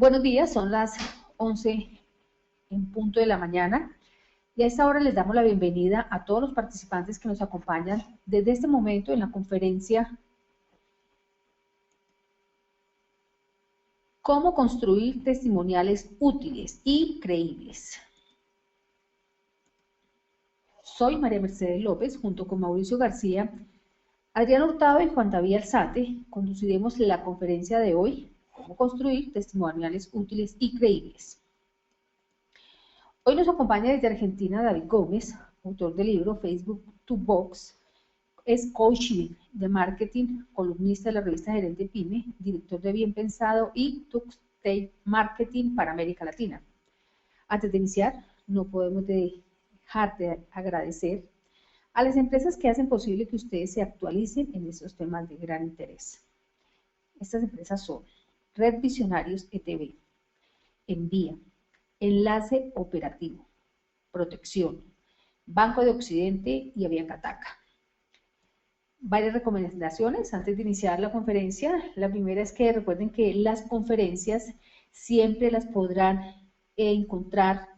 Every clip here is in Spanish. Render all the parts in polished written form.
Buenos días, son las 11 en punto de la mañana y a esta hora les damos la bienvenida a todos los participantes que nos acompañan desde este momento en la conferencia Cómo construir testimoniales útiles y creíbles. Soy María Mercedes López, junto con Mauricio García, Adrián Hurtado y Juan David Alzate, conduciremos la conferencia de hoy, Cómo construir testimoniales útiles y creíbles. Hoy nos acompaña desde Argentina David Gómez, autor del libro Facebook to Box, es coach de marketing, columnista de la revista Gerente Pyme, director de Bien Pensado y Tuxtay Marketing para América Latina. Antes de iniciar, no podemos dejar de agradecer a las empresas que hacen posible que ustedes se actualicen en estos temas de gran interés. Estas empresas son Red Visionarios ETV, Envía, Enlace Operativo, Protección, Banco de Occidente y Aviancataca. Varias recomendaciones antes de iniciar la conferencia. La primera es que recuerden que las conferencias siempre las podrán encontrar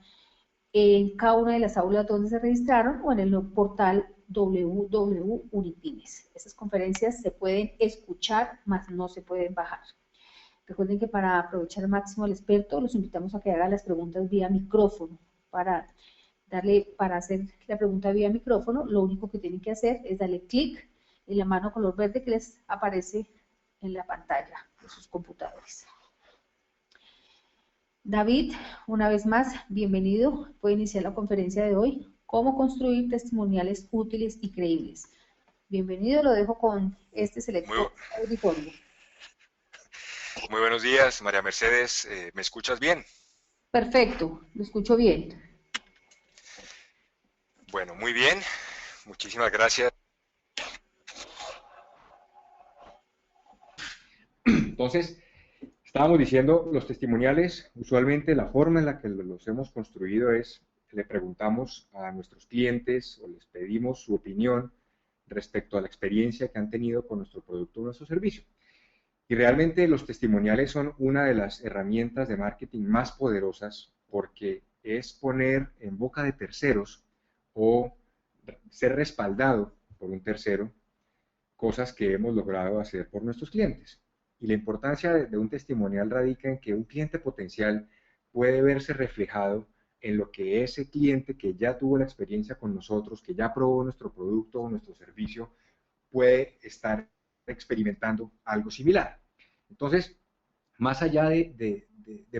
en cada una de las aulas donde se registraron o en el portal www.unipymes. Esas conferencias se pueden escuchar, mas no se pueden bajar. Recuerden que para aprovechar al máximo al experto, los invitamos a que hagan las preguntas vía micrófono. Para hacer la pregunta vía micrófono, lo único que tienen que hacer es darle clic en la mano color verde que les aparece en la pantalla de sus computadores. David, una vez más, bienvenido. Puede iniciar la conferencia de hoy, Cómo construir testimoniales útiles y creíbles. Bienvenido, lo dejo con este selecto auditorio. Muy buenos días, María Mercedes. ¿Me escuchas bien? Perfecto, lo escucho bien. Bueno, muy bien. Muchísimas gracias. Entonces, estábamos diciendo, los testimoniales, usualmente la forma en la que los hemos construido es, le preguntamos a nuestros clientes o les pedimos su opinión respecto a la experiencia que han tenido con nuestro producto o nuestro servicio. Y realmente los testimoniales son una de las herramientas de marketing más poderosas porque es poner en boca de terceros o ser respaldado por un tercero cosas que hemos logrado hacer por nuestros clientes. Y la importancia de un testimonial radica en que un cliente potencial puede verse reflejado en lo que ese cliente que ya tuvo la experiencia con nosotros, que ya probó nuestro producto o nuestro servicio, puede estar experimentando algo similar. Entonces, más allá de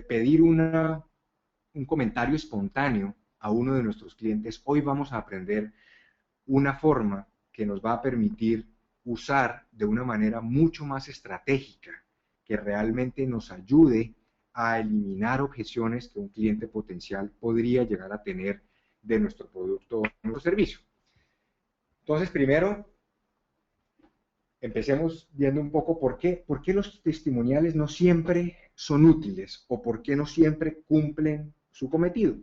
pedir un comentario espontáneo a uno de nuestros clientes, hoy vamos a aprender una forma que nos va a permitir usar de una manera mucho más estratégica, que realmente nos ayude a eliminar objeciones que un cliente potencial podría llegar a tener de nuestro producto o nuestro servicio. Entonces, primero, empecemos viendo un poco por qué los testimoniales no siempre son útiles o por qué no siempre cumplen su cometido.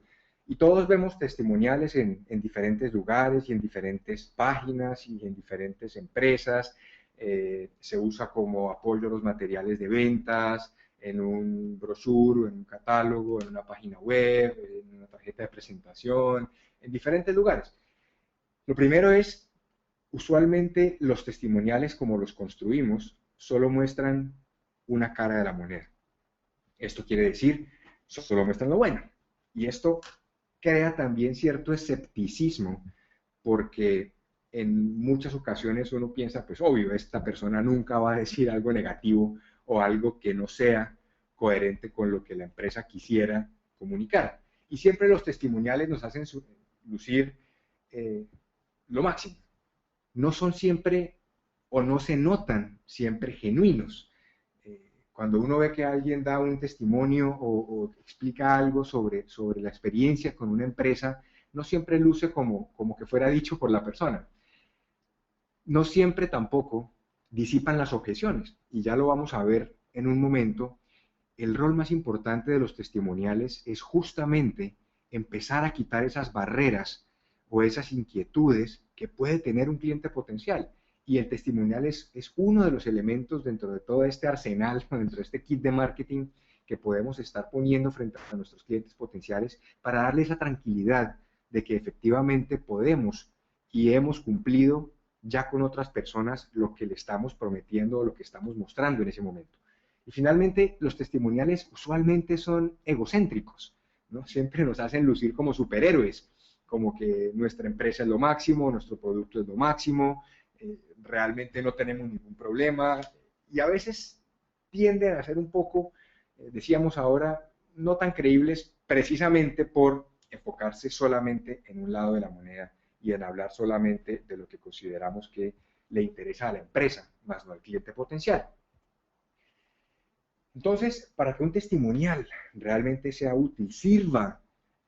Y todos vemos testimoniales en diferentes lugares y en diferentes páginas y en diferentes empresas. Se usa como apoyo a los materiales de ventas, en un brochure, en un catálogo, en una página web, en una tarjeta de presentación, en diferentes lugares. Lo primero es, usualmente los testimoniales como los construimos solo muestran una cara de la moneda. Esto quiere decir, solo muestran lo bueno. Y esto crea también cierto escepticismo porque en muchas ocasiones uno piensa, pues obvio, esta persona nunca va a decir algo negativo o algo que no sea coherente con lo que la empresa quisiera comunicar. Y siempre los testimoniales nos hacen lucir lo máximo. No son siempre o no se notan siempre genuinos. Cuando uno ve que alguien da un testimonio o explica algo sobre la experiencia con una empresa, no siempre luce como que fuera dicho por la persona. No siempre tampoco disipan las objeciones, y ya lo vamos a ver en un momento. El rol más importante de los testimoniales es justamente empezar a quitar esas barreras o esas inquietudes que puede tener un cliente potencial. Y el testimonial es uno de los elementos dentro de todo este arsenal, dentro de este kit de marketing que podemos estar poniendo frente a nuestros clientes potenciales para darle esa tranquilidad de que efectivamente podemos y hemos cumplido ya con otras personas lo que le estamos prometiendo o lo que estamos mostrando en ese momento. Y finalmente, los testimoniales usualmente son egocéntricos, ¿no? Siempre nos hacen lucir como superhéroes, como que nuestra empresa es lo máximo, nuestro producto es lo máximo, realmente no tenemos ningún problema, y a veces tienden a ser un poco, decíamos ahora, no tan creíbles precisamente por enfocarse solamente en un lado de la moneda y en hablar solamente de lo que consideramos que le interesa a la empresa, más no al cliente potencial. Entonces, para que un testimonial realmente sea útil, sirva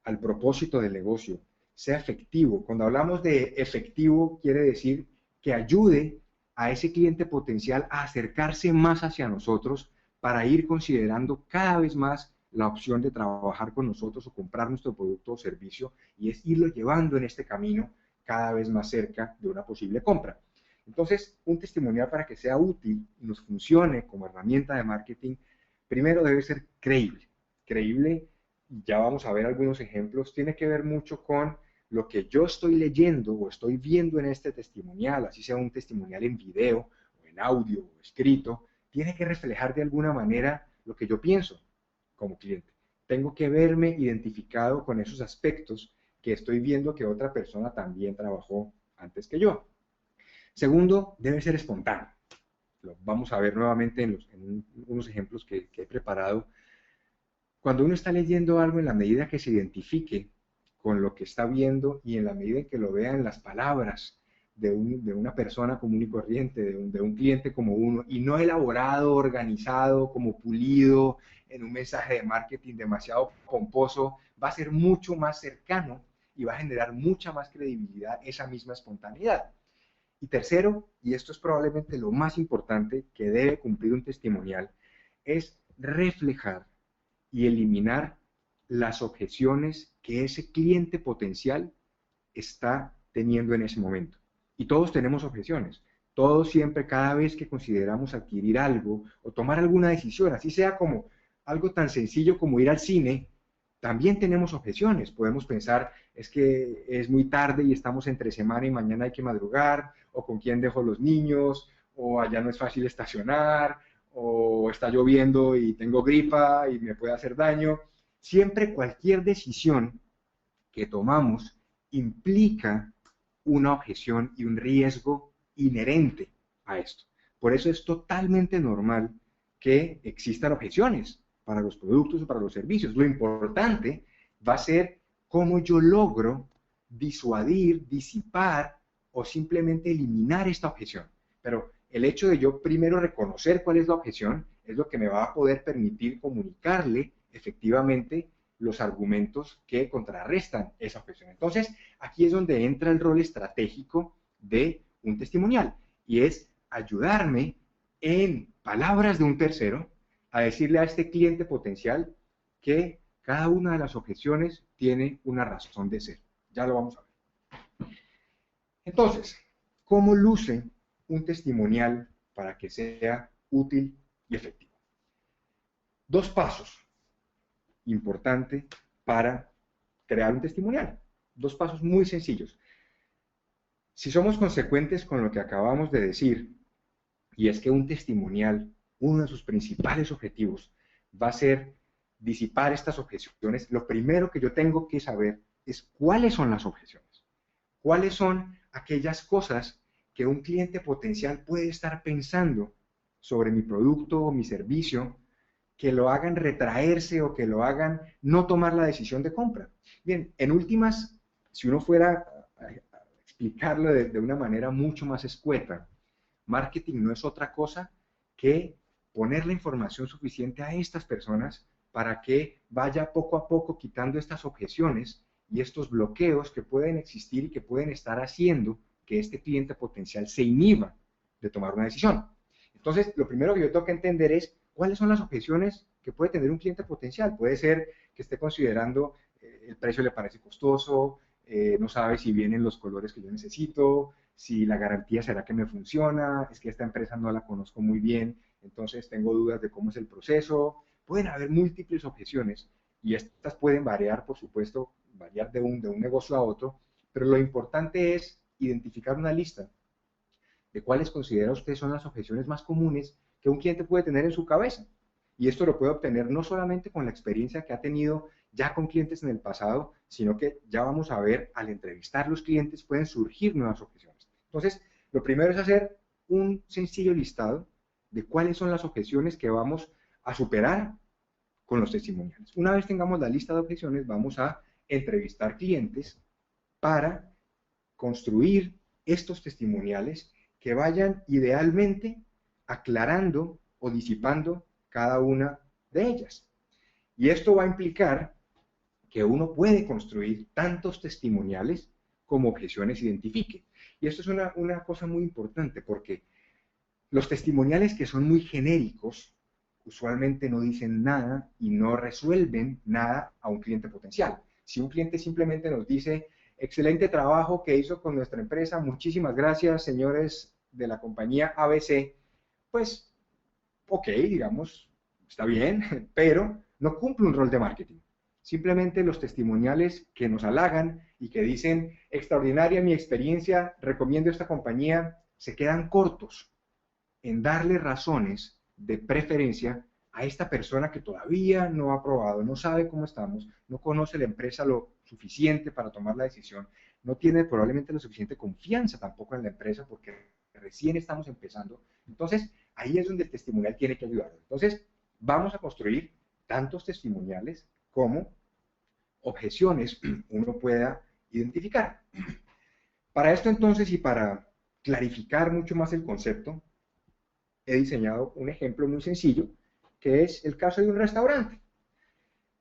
al propósito del negocio, sea efectivo. Cuando hablamos de efectivo, quiere decir que ayude a ese cliente potencial a acercarse más hacia nosotros para ir considerando cada vez más la opción de trabajar con nosotros o comprar nuestro producto o servicio, y es irlo llevando en este camino cada vez más cerca de una posible compra. Entonces, un testimonial, para que sea útil y nos funcione como herramienta de marketing, primero debe ser creíble. Creíble, ya vamos a ver algunos ejemplos, tiene que ver mucho con lo que yo estoy leyendo o estoy viendo en este testimonial, así sea un testimonial en video o en audio o escrito, tiene que reflejar de alguna manera lo que yo pienso como cliente. Tengo que verme identificado con esos aspectos que estoy viendo que otra persona también trabajó antes que yo. Segundo, debe ser espontáneo. Lo vamos a ver nuevamente en unos ejemplos que he preparado. Cuando uno está leyendo algo, en la medida que se identifique con lo que está viendo y en la medida en que lo vea en las palabras de una persona común y corriente, de un cliente como uno, y no elaborado, organizado, como pulido, en un mensaje de marketing demasiado pomposo, va a ser mucho más cercano y va a generar mucha más credibilidad esa misma espontaneidad. Y tercero, y esto es probablemente lo más importante que debe cumplir un testimonial, es reflejar y eliminar las objeciones que ese cliente potencial está teniendo en ese momento. Y todos tenemos objeciones. Todos siempre, cada vez que consideramos adquirir algo o tomar alguna decisión, así sea como algo tan sencillo como ir al cine, también tenemos objeciones. Podemos pensar, es que es muy tarde y estamos entre semana y mañana hay que madrugar, o con quién dejo los niños, o allá no es fácil estacionar, o está lloviendo y tengo gripa y me puede hacer daño. Siempre cualquier decisión que tomamos implica una objeción y un riesgo inherente a esto. Por eso es totalmente normal que existan objeciones para los productos o para los servicios. Lo importante va a ser cómo yo logro disuadir, disipar o simplemente eliminar esta objeción. Pero el hecho de yo primero reconocer cuál es la objeción es lo que me va a poder permitir comunicarle efectivamente los argumentos que contrarrestan esa objeción. Entonces, aquí es donde entra el rol estratégico de un testimonial, y es ayudarme en palabras de un tercero a decirle a este cliente potencial que cada una de las objeciones tiene una razón de ser. Ya lo vamos a ver. Entonces, ¿cómo luce un testimonial para que sea útil y efectivo? Dos pasos importantes para crear un testimonial. Dos pasos muy sencillos. Si somos consecuentes con lo que acabamos de decir, y es que un testimonial, uno de sus principales objetivos va a ser disipar estas objeciones, lo primero que yo tengo que saber es cuáles son las objeciones. ¿Cuáles son aquellas cosas que un cliente potencial puede estar pensando sobre mi producto o mi servicio que lo hagan retraerse o que lo hagan no tomar la decisión de compra? Bien, en últimas, si uno fuera a explicarlo de una manera mucho más escueta, marketing no es otra cosa que poner la información suficiente a estas personas para que vaya poco a poco quitando estas objeciones y estos bloqueos que pueden existir y que pueden estar haciendo que este cliente potencial se inhiba de tomar una decisión. Entonces, lo primero que yo tengo que entender es cuáles son las objeciones que puede tener un cliente potencial. Puede ser que esté considerando el precio le parece costoso, no sabe si vienen los colores que yo necesito, si la garantía será que me funciona, es que esta empresa no la conozco muy bien, entonces tengo dudas de cómo es el proceso. pueden haber múltiples objeciones y estas pueden variar, por supuesto, variar de un negocio a otro, pero lo importante es identificar una lista de cuáles considera usted son las objeciones más comunes que un cliente puede tener en su cabeza. Y esto lo puede obtener no solamente con la experiencia que ha tenido ya con clientes en el pasado, sino que ya vamos a ver, al entrevistar los clientes pueden surgir nuevas objeciones. Entonces, lo primero es hacer un sencillo listado de cuáles son las objeciones que vamos a superar con los testimoniales. Una vez tengamos la lista de objeciones, vamos a entrevistar clientes para construir estos testimoniales que vayan idealmente aclarando o disipando cada una de ellas. Y esto va a implicar que uno puede construir tantos testimoniales como objeciones identifique. Y esto es una cosa muy importante porque los testimoniales que son muy genéricos usualmente no dicen nada y no resuelven nada a un cliente potencial. Si un cliente simplemente nos dice, excelente trabajo que hizo con nuestra empresa, muchísimas gracias, señores de la compañía ABC, pues, ok, digamos, está bien, pero no cumple un rol de marketing. Simplemente los testimoniales que nos halagan y que dicen, extraordinaria mi experiencia, recomiendo esta compañía, se quedan cortos en darle razones de preferencia a esta persona que todavía no ha probado, no sabe cómo estamos, no conoce la empresa lo suficiente para tomar la decisión, no tiene probablemente la suficiente confianza tampoco en la empresa porque recién estamos empezando. Entonces, ahí es donde el testimonial tiene que ayudar. Entonces, vamos a construir tantos testimoniales como objeciones uno pueda identificar. Para esto entonces y para clarificar mucho más el concepto, he diseñado un ejemplo muy sencillo, que es el caso de un restaurante.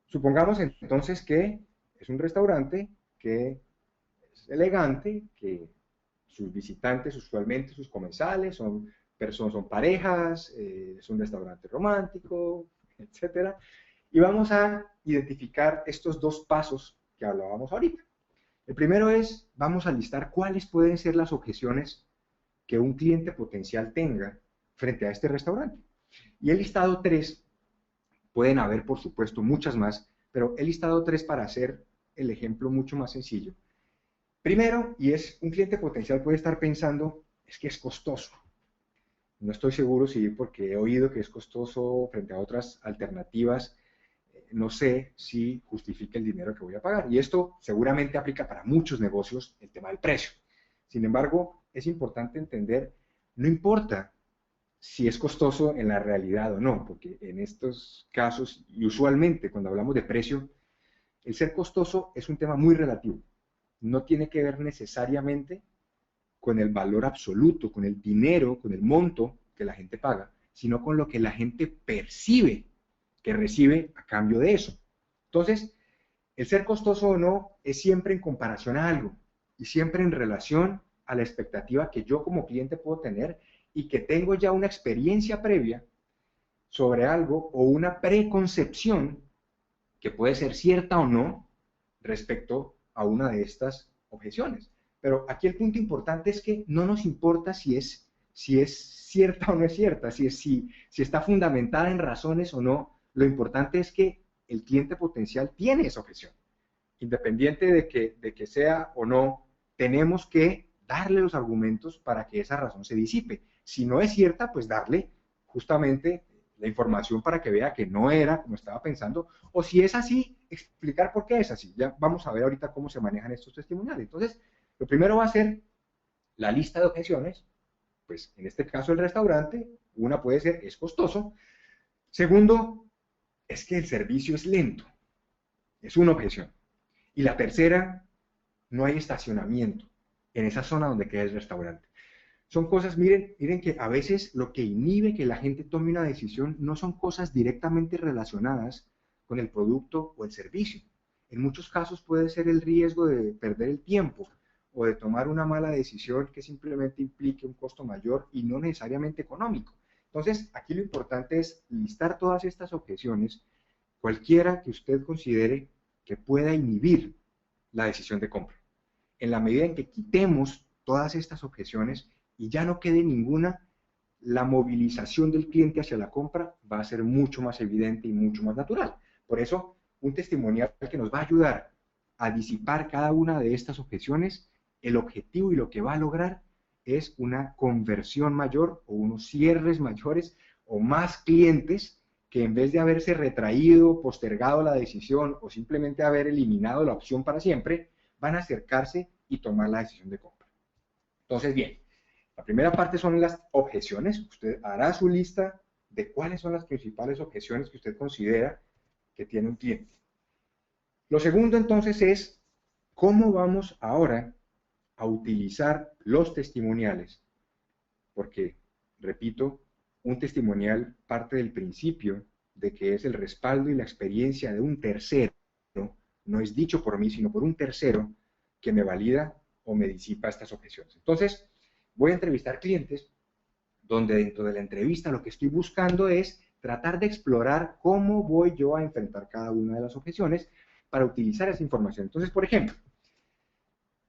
Supongamos entonces que es un restaurante que es elegante, que sus visitantes usualmente, sus comensales, son personas, son parejas, es un restaurante romántico, etcétera. Y vamos a identificar estos dos pasos que hablábamos ahorita. El primero es, vamos a listar cuáles pueden ser las objeciones que un cliente potencial tenga frente a este restaurante. Y he listado tres, pueden haber por supuesto muchas más, pero he listado tres para hacer el ejemplo mucho más sencillo. Primero, y es un cliente potencial puede estar pensando, es que es costoso. No estoy seguro si porque he oído que es costoso frente a otras alternativas, no sé si justifica el dinero que voy a pagar. Y esto seguramente aplica para muchos negocios el tema del precio. Sin embargo, es importante entender, no importa si es costoso en la realidad o no, porque en estos casos, y usualmente cuando hablamos de precio, el ser costoso es un tema muy relativo. No tiene que ver necesariamente con el valor absoluto, con el dinero, con el monto que la gente paga, sino con lo que la gente percibe que recibe a cambio de eso. Entonces, el ser costoso o no es siempre en comparación a algo y siempre en relación a la expectativa que yo como cliente puedo tener y que tengo ya una experiencia previa sobre algo o una preconcepción que puede ser cierta o no respecto a una de estas objeciones. Pero aquí el punto importante es que no nos importa si es cierta o no es cierta, si está fundamentada en razones o no. Lo importante es que el cliente potencial tiene esa objeción. Independiente de que sea o no, tenemos que darle los argumentos para que esa razón se disipe. Si no es cierta, pues darle justamente la información para que vea que no era como estaba pensando, o si es así, explicar por qué es así. Ya vamos a ver ahorita cómo se manejan estos testimoniales. Entonces, lo primero va a ser la lista de objeciones, pues en este caso el restaurante, una puede ser, es costoso. Segundo, es que el servicio es lento, es una objeción. Y la tercera, no hay estacionamiento en esa zona donde queda el restaurante. Son cosas, miren que a veces lo que inhibe que la gente tome una decisión no son cosas directamente relacionadas con el producto o el servicio. En muchos casos puede ser el riesgo de perder el tiempo o de tomar una mala decisión que simplemente implique un costo mayor y no necesariamente económico. Entonces, aquí lo importante es listar todas estas objeciones, cualquiera que usted considere que pueda inhibir la decisión de compra. En la medida en que quitemos todas estas objeciones y ya no quede ninguna, la movilización del cliente hacia la compra va a ser mucho más evidente y mucho más natural. Por eso, un testimonial que nos va a ayudar a disipar cada una de estas objeciones, el objetivo y lo que va a lograr es una conversión mayor o unos cierres mayores o más clientes que en vez de haberse retraído, postergado la decisión o simplemente haber eliminado la opción para siempre, van a acercarse y tomar la decisión de compra. Entonces, bien, la primera parte son las objeciones. Usted hará su lista de cuáles son las principales objeciones que usted considera que tiene un cliente. Lo segundo, entonces, es cómo vamos ahora a utilizar los testimoniales. Porque, repito, un testimonial parte del principio de que es el respaldo y la experiencia de un tercero, no es dicho por mí, sino por un tercero, que me valida o me disipa estas objeciones. Entonces, voy a entrevistar clientes donde dentro de la entrevista lo que estoy buscando es tratar de explorar cómo voy yo a enfrentar cada una de las objeciones para utilizar esa información. Entonces, por ejemplo,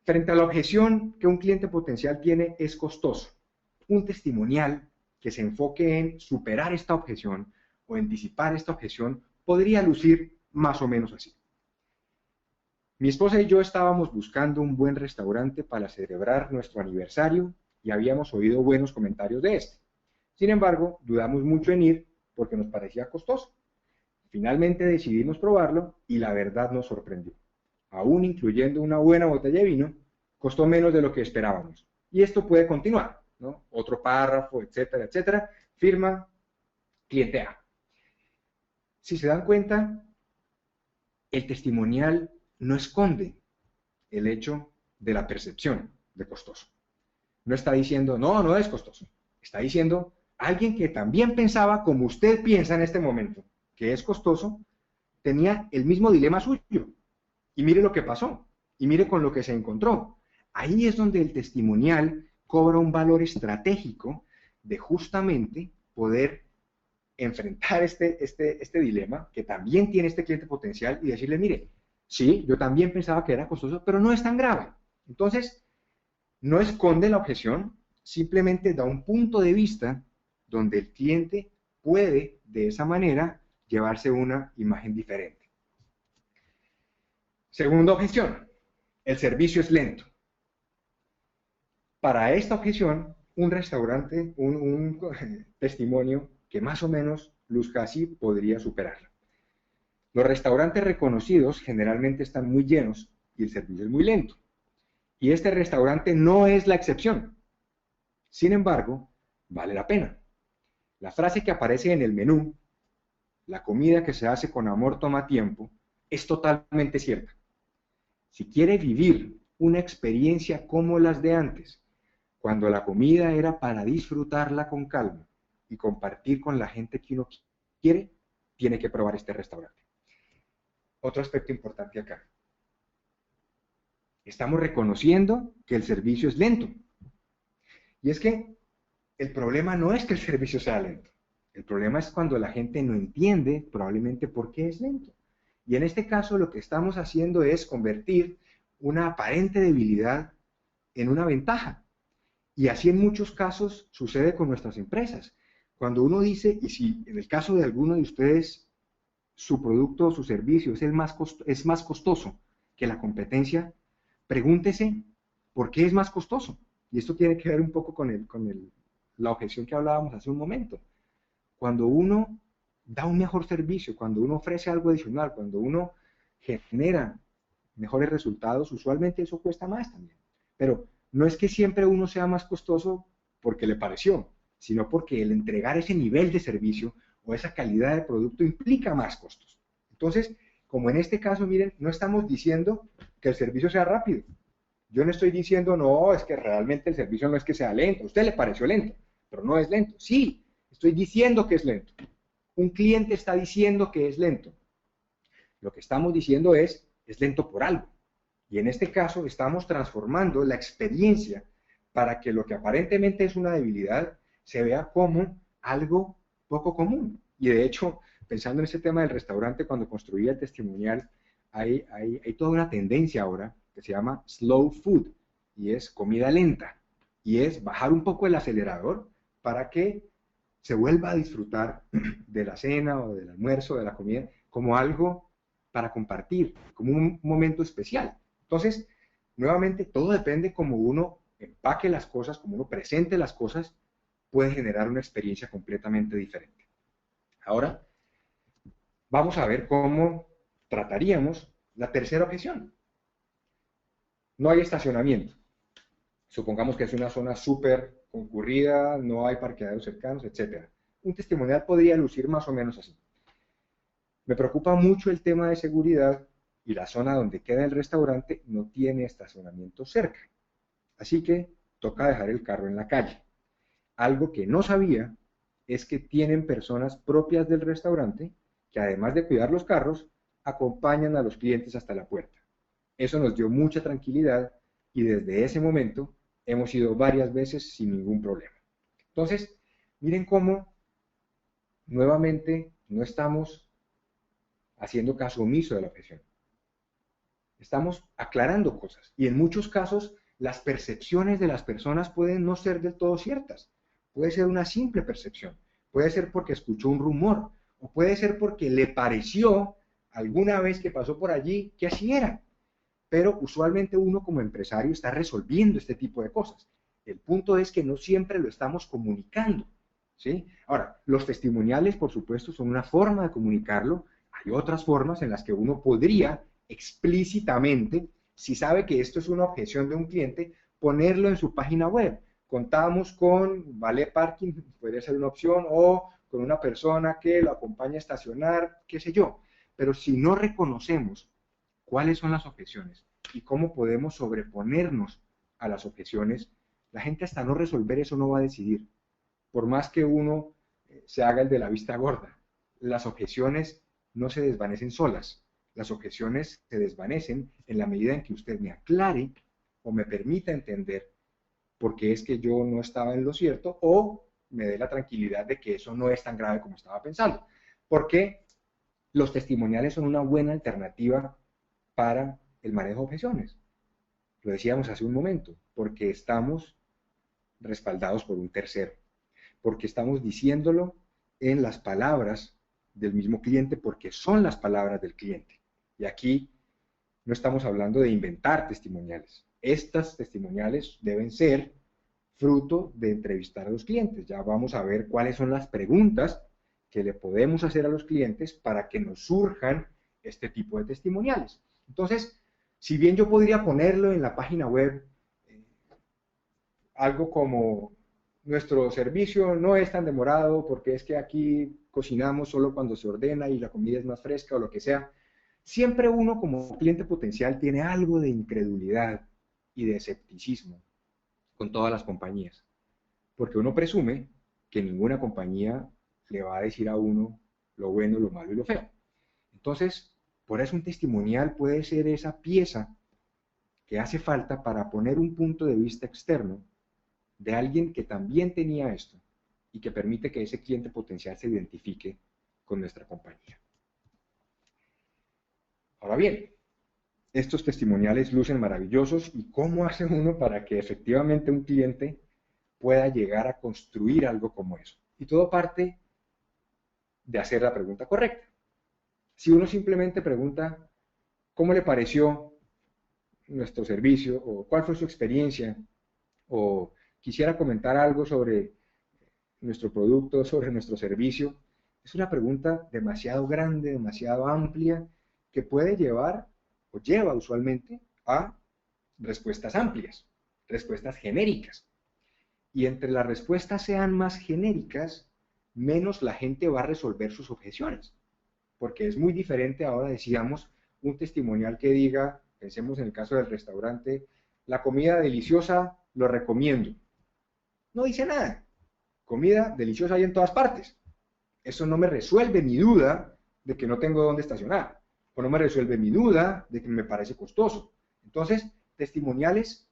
frente a la objeción que un cliente potencial tiene es costoso, un testimonial que se enfoque en superar esta objeción o en disipar esta objeción podría lucir más o menos así. Mi esposa y yo estábamos buscando un buen restaurante para celebrar nuestro aniversario y habíamos oído buenos comentarios de este. Sin embargo, dudamos mucho en ir porque nos parecía costoso. Finalmente decidimos probarlo y la verdad nos sorprendió. Aún incluyendo una buena botella de vino, costó menos de lo que esperábamos. Y esto puede continuar, ¿no? Otro párrafo, etcétera, etcétera. Firma cliente A. Si se dan cuenta, el testimonial no esconde el hecho de la percepción de costoso. No está diciendo, no, no es costoso. Está diciendo, alguien que también pensaba como usted piensa en este momento, que es costoso, tenía el mismo dilema suyo. Y mire lo que pasó. Y mire con lo que se encontró. Ahí es donde el testimonial cobra un valor estratégico de justamente poder enfrentar este dilema que también tiene este cliente potencial y decirle, mire, sí, yo también pensaba que era costoso, pero no es tan grave. Entonces, no esconde la objeción, simplemente da un punto de vista donde el cliente puede, de esa manera, llevarse una imagen diferente. Segunda objeción, el servicio es lento. Para esta objeción, un restaurante, un testimonio que más o menos luzca así podría superarla. Los restaurantes reconocidos generalmente están muy llenos y el servicio es muy lento. Y este restaurante no es la excepción. Sin embargo, vale la pena. La frase que aparece en el menú, la comida que se hace con amor toma tiempo, es totalmente cierta. Si quiere vivir una experiencia como las de antes, cuando la comida era para disfrutarla con calma y compartir con la gente que uno quiere, tiene que probar este restaurante. Otro aspecto importante acá. Estamos reconociendo que el servicio es lento. Y es que el problema no es que el servicio sea lento. El problema es cuando la gente no entiende probablemente por qué es lento. Y en este caso lo que estamos haciendo es convertir una aparente debilidad en una ventaja. Y así en muchos casos sucede con nuestras empresas. Cuando uno dice, y si en el caso de alguno de ustedes su producto o su servicio es más costoso que la competencia, pregúntese por qué es más costoso. Y esto tiene que ver un poco con la objeción que hablábamos hace un momento. Cuando uno da un mejor servicio, cuando uno ofrece algo adicional, cuando uno genera mejores resultados, usualmente eso cuesta más también. Pero no es que siempre uno sea más costoso porque le pareció, sino porque el entregar ese nivel de servicio o esa calidad de producto implica más costos. Entonces, como en este caso, miren, no estamos diciendo que el servicio sea rápido. Yo no estoy diciendo, no, es que realmente el servicio no es que sea lento. A usted le pareció lento, pero no es lento. Sí, estoy diciendo que es lento. Un cliente está diciendo que es lento. Lo que estamos diciendo es lento por algo. Y en este caso estamos transformando la experiencia para que lo que aparentemente es una debilidad se vea como algo poco común. Y de hecho, pensando en ese tema del restaurante, cuando construía el testimonial, hay toda una tendencia ahora que se llama slow food, y es comida lenta, y es bajar un poco el acelerador para que se vuelva a disfrutar de la cena o del almuerzo, de la comida, como algo para compartir, como un momento especial. Entonces, nuevamente, todo depende cómo uno empaque las cosas, cómo uno presente las cosas, puede generar una experiencia completamente diferente. Ahora, vamos a ver cómo trataríamos la tercera objeción. No hay estacionamiento. Supongamos que es una zona súper concurrida, no hay parqueaderos cercanos, etc. Un testimonial podría lucir más o menos así. Me preocupa mucho el tema de seguridad y la zona donde queda el restaurante no tiene estacionamiento cerca. Así que toca dejar el carro en la calle. Algo que no sabía es que tienen personas propias del restaurante que además de cuidar los carros, acompañan a los clientes hasta la puerta. Eso nos dio mucha tranquilidad y desde ese momento hemos ido varias veces sin ningún problema. Entonces, miren cómo nuevamente no estamos haciendo caso omiso de la objeción. Estamos aclarando cosas y en muchos casos las percepciones de las personas pueden no ser del todo ciertas. Puede ser una simple percepción, puede ser porque escuchó un rumor o puede ser porque le pareció alguna vez que pasó por allí que así era. Pero usualmente uno como empresario está resolviendo este tipo de cosas. El punto es que no siempre lo estamos comunicando, ¿sí? Ahora, los testimoniales, por supuesto, son una forma de comunicarlo. Hay otras formas en las que uno podría explícitamente, si sabe que esto es una objeción de un cliente, ponerlo en su página web. Contamos con valet parking, podría ser una opción, o con una persona que lo acompañe a estacionar, qué sé yo. Pero si no reconocemos cuáles son las objeciones y cómo podemos sobreponernos a las objeciones, la gente hasta no resolver eso no va a decidir. Por más que uno se haga el de la vista gorda, las objeciones no se desvanecen solas. Las objeciones se desvanecen en la medida en que usted me aclare o me permita entender por qué es que yo no estaba en lo cierto o me dé la tranquilidad de que eso no es tan grave como estaba pensando. Porque los testimoniales son una buena alternativa para el manejo de objeciones. Lo decíamos hace un momento, porque estamos respaldados por un tercero, porque estamos diciéndolo en las palabras del mismo cliente, porque son las palabras del cliente. Y aquí no estamos hablando de inventar testimoniales. Estas testimoniales deben ser fruto de entrevistar a los clientes. Ya vamos a ver cuáles son las preguntas que le podemos hacer a los clientes para que nos surjan este tipo de testimoniales. Entonces, si bien yo podría ponerlo en la página web, algo como nuestro servicio no es tan demorado porque es que aquí cocinamos solo cuando se ordena y la comida es más fresca o lo que sea, siempre uno como cliente potencial tiene algo de incredulidad y de escepticismo con todas las compañías, porque uno presume que ninguna compañía le va a decir a uno lo bueno, lo malo y lo feo. Entonces, por eso un testimonial puede ser esa pieza que hace falta para poner un punto de vista externo de alguien que también tenía esto y que permite que ese cliente potencial se identifique con nuestra compañía. Ahora bien, estos testimoniales lucen maravillosos y ¿cómo hace uno para que efectivamente un cliente pueda llegar a construir algo como eso? Y todo parte de hacer la pregunta correcta. Si uno simplemente pregunta ¿cómo le pareció nuestro servicio? O ¿cuál fue su experiencia? O quisiera comentar algo sobre nuestro producto, sobre nuestro servicio. Es una pregunta demasiado grande, demasiado amplia, que puede llevar, o lleva usualmente, a respuestas amplias, respuestas genéricas. Y entre las respuestas sean más genéricas, menos la gente va a resolver sus objeciones. Porque es muy diferente ahora, decíamos, un testimonial que diga, pensemos en el caso del restaurante, la comida deliciosa, lo recomiendo. No dice nada. Comida deliciosa hay en todas partes. Eso no me resuelve mi duda de que no tengo dónde estacionar. O no me resuelve mi duda de que me parece costoso. Entonces, testimoniales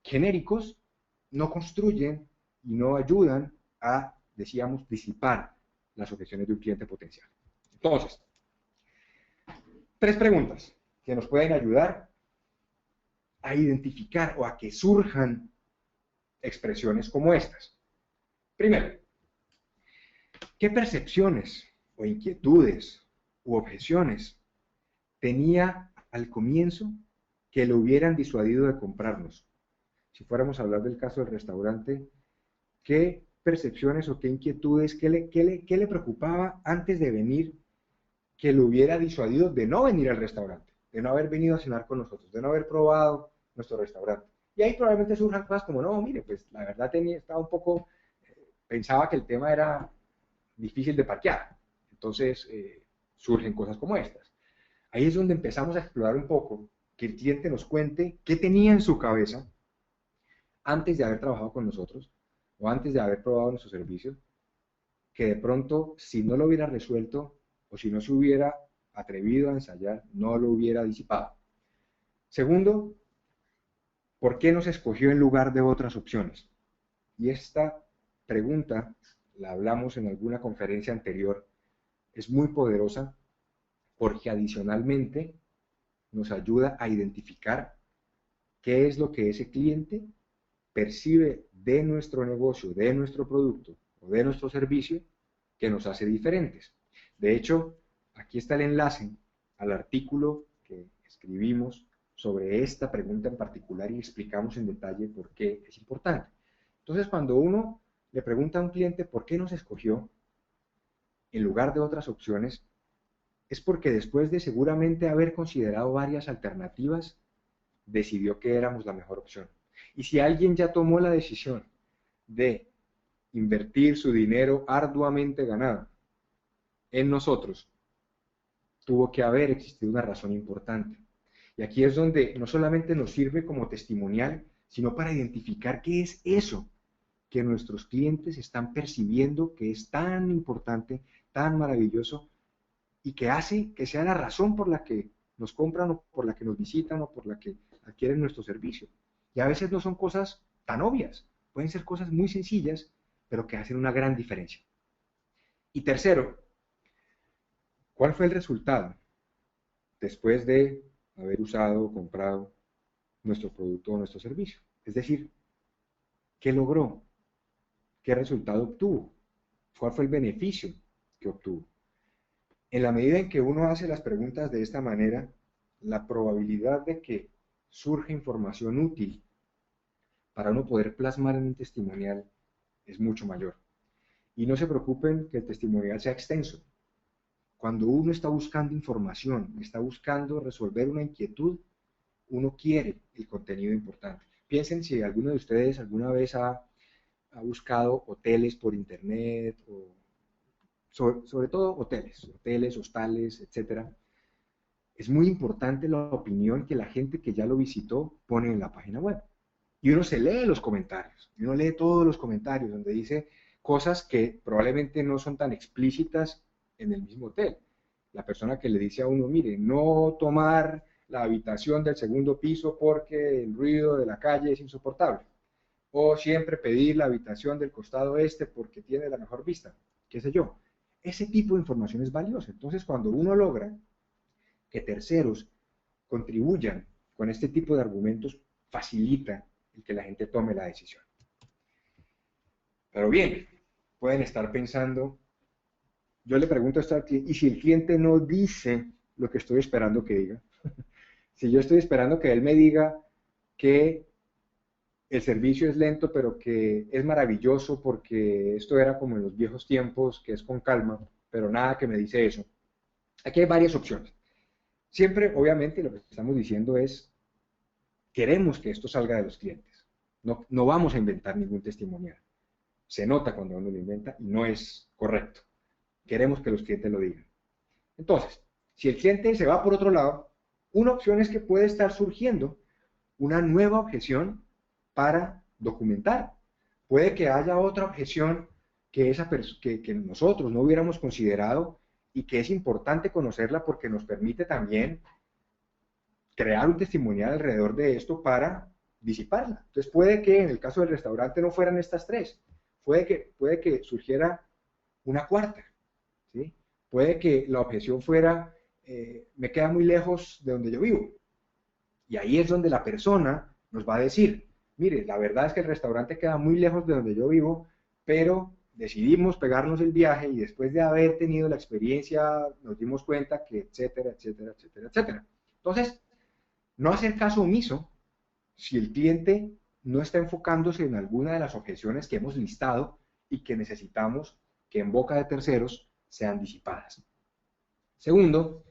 genéricos no construyen y no ayudan a, decíamos, disipar las objeciones de un cliente potencial. Entonces, 3 preguntas que nos pueden ayudar a identificar o a que surjan expresiones como estas. Primero, ¿Qué percepciones o inquietudes u objeciones tenía al comienzo que lo hubieran disuadido de comprarnos? Si fuéramos a hablar del caso del restaurante, ¿qué percepciones o qué inquietudes, qué le preocupaba antes de venir que lo hubiera disuadido de no venir al restaurante, de no haber venido a cenar con nosotros, de no haber probado nuestro restaurante? Y ahí probablemente surjan cosas como, no, mire, pues la verdad estaba un poco, pensaba que el tema era difícil de parquear. Entonces surgen cosas como estas. Ahí es donde empezamos a explorar un poco, que el cliente nos cuente qué tenía en su cabeza antes de haber trabajado con nosotros o antes de haber probado nuestros servicios, que de pronto, si no lo hubiera resuelto o si no se hubiera atrevido a ensayar, no lo hubiera disipado. Segundo, ¿por qué nos escogió en lugar de otras opciones? Y esta pregunta, la hablamos en alguna conferencia anterior, es muy poderosa porque adicionalmente nos ayuda a identificar qué es lo que ese cliente percibe de nuestro negocio, de nuestro producto o de nuestro servicio que nos hace diferentes. De hecho, aquí está el enlace al artículo que escribimos sobre esta pregunta en particular y explicamos en detalle por qué es importante. Entonces, cuando uno le pregunta a un cliente por qué nos escogió en lugar de otras opciones, es porque después de seguramente haber considerado varias alternativas, decidió que éramos la mejor opción. Y si alguien ya tomó la decisión de invertir su dinero arduamente ganado en nosotros, tuvo que haber existido una razón importante. Y aquí es donde no solamente nos sirve como testimonial, sino para identificar qué es eso que nuestros clientes están percibiendo que es tan importante, tan maravilloso, y que hace que sea la razón por la que nos compran o por la que nos visitan o por la que adquieren nuestro servicio. Y a veces no son cosas tan obvias, pueden ser cosas muy sencillas, pero que hacen una gran diferencia. Y tercero, ¿cuál fue el resultado después de haber usado o comprado nuestro producto o nuestro servicio? Es decir, ¿qué logró? ¿Qué resultado obtuvo? ¿Cuál fue el beneficio que obtuvo? En la medida en que uno hace las preguntas de esta manera, la probabilidad de que surja información útil para uno poder plasmar en un testimonial es mucho mayor. Y no se preocupen que el testimonial sea extenso. Cuando uno está buscando información, está buscando resolver una inquietud, uno quiere el contenido importante. Piensen si alguno de ustedes alguna vez ha buscado hoteles por internet o sobre todo hoteles, hostales, etc. Es muy importante la opinión que la gente que ya lo visitó pone en la página web. Y uno se lee los comentarios, y uno lee todos los comentarios donde dice cosas que probablemente no son tan explícitas en el mismo hotel. La persona que le dice a uno, mire, no tomar la habitación del segundo piso porque el ruido de la calle es insoportable. O siempre pedir la habitación del costado este porque tiene la mejor vista, qué sé yo. Ese tipo de información es valiosa. Entonces, cuando uno logra que terceros contribuyan con este tipo de argumentos, facilita el que la gente tome la decisión. Pero bien, pueden estar pensando, yo le pregunto esto al cliente, ¿y si el cliente no dice lo que estoy esperando que diga? Si yo estoy esperando que él me diga que el servicio es lento, pero que es maravilloso porque esto era como en los viejos tiempos, que es con calma, pero nada que me dice eso. Aquí hay varias opciones. Siempre, obviamente, lo que estamos diciendo es, queremos que esto salga de los clientes. No vamos a inventar ningún testimonial. Se nota cuando uno lo inventa y no es correcto. Queremos que los clientes lo digan. Entonces, si el cliente se va por otro lado, una opción es que puede estar surgiendo una nueva objeción para documentar. Puede que haya otra objeción que nosotros no hubiéramos considerado y que es importante conocerla porque nos permite también crear un testimonial alrededor de esto para disiparla. Entonces puede que en el caso del restaurante no fueran estas tres, puede que surgiera una cuarta, ¿sí? Puede que la objeción fuera, me queda muy lejos de donde yo vivo. Y ahí es donde la persona nos va a decir, mire, la verdad es que el restaurante queda muy lejos de donde yo vivo, pero decidimos pegarnos el viaje y después de haber tenido la experiencia nos dimos cuenta que etcétera, etcétera, etcétera, etcétera. Entonces, no hacer caso omiso si el cliente no está enfocándose en alguna de las objeciones que hemos listado y que necesitamos que en boca de terceros sean disipadas. Segundo,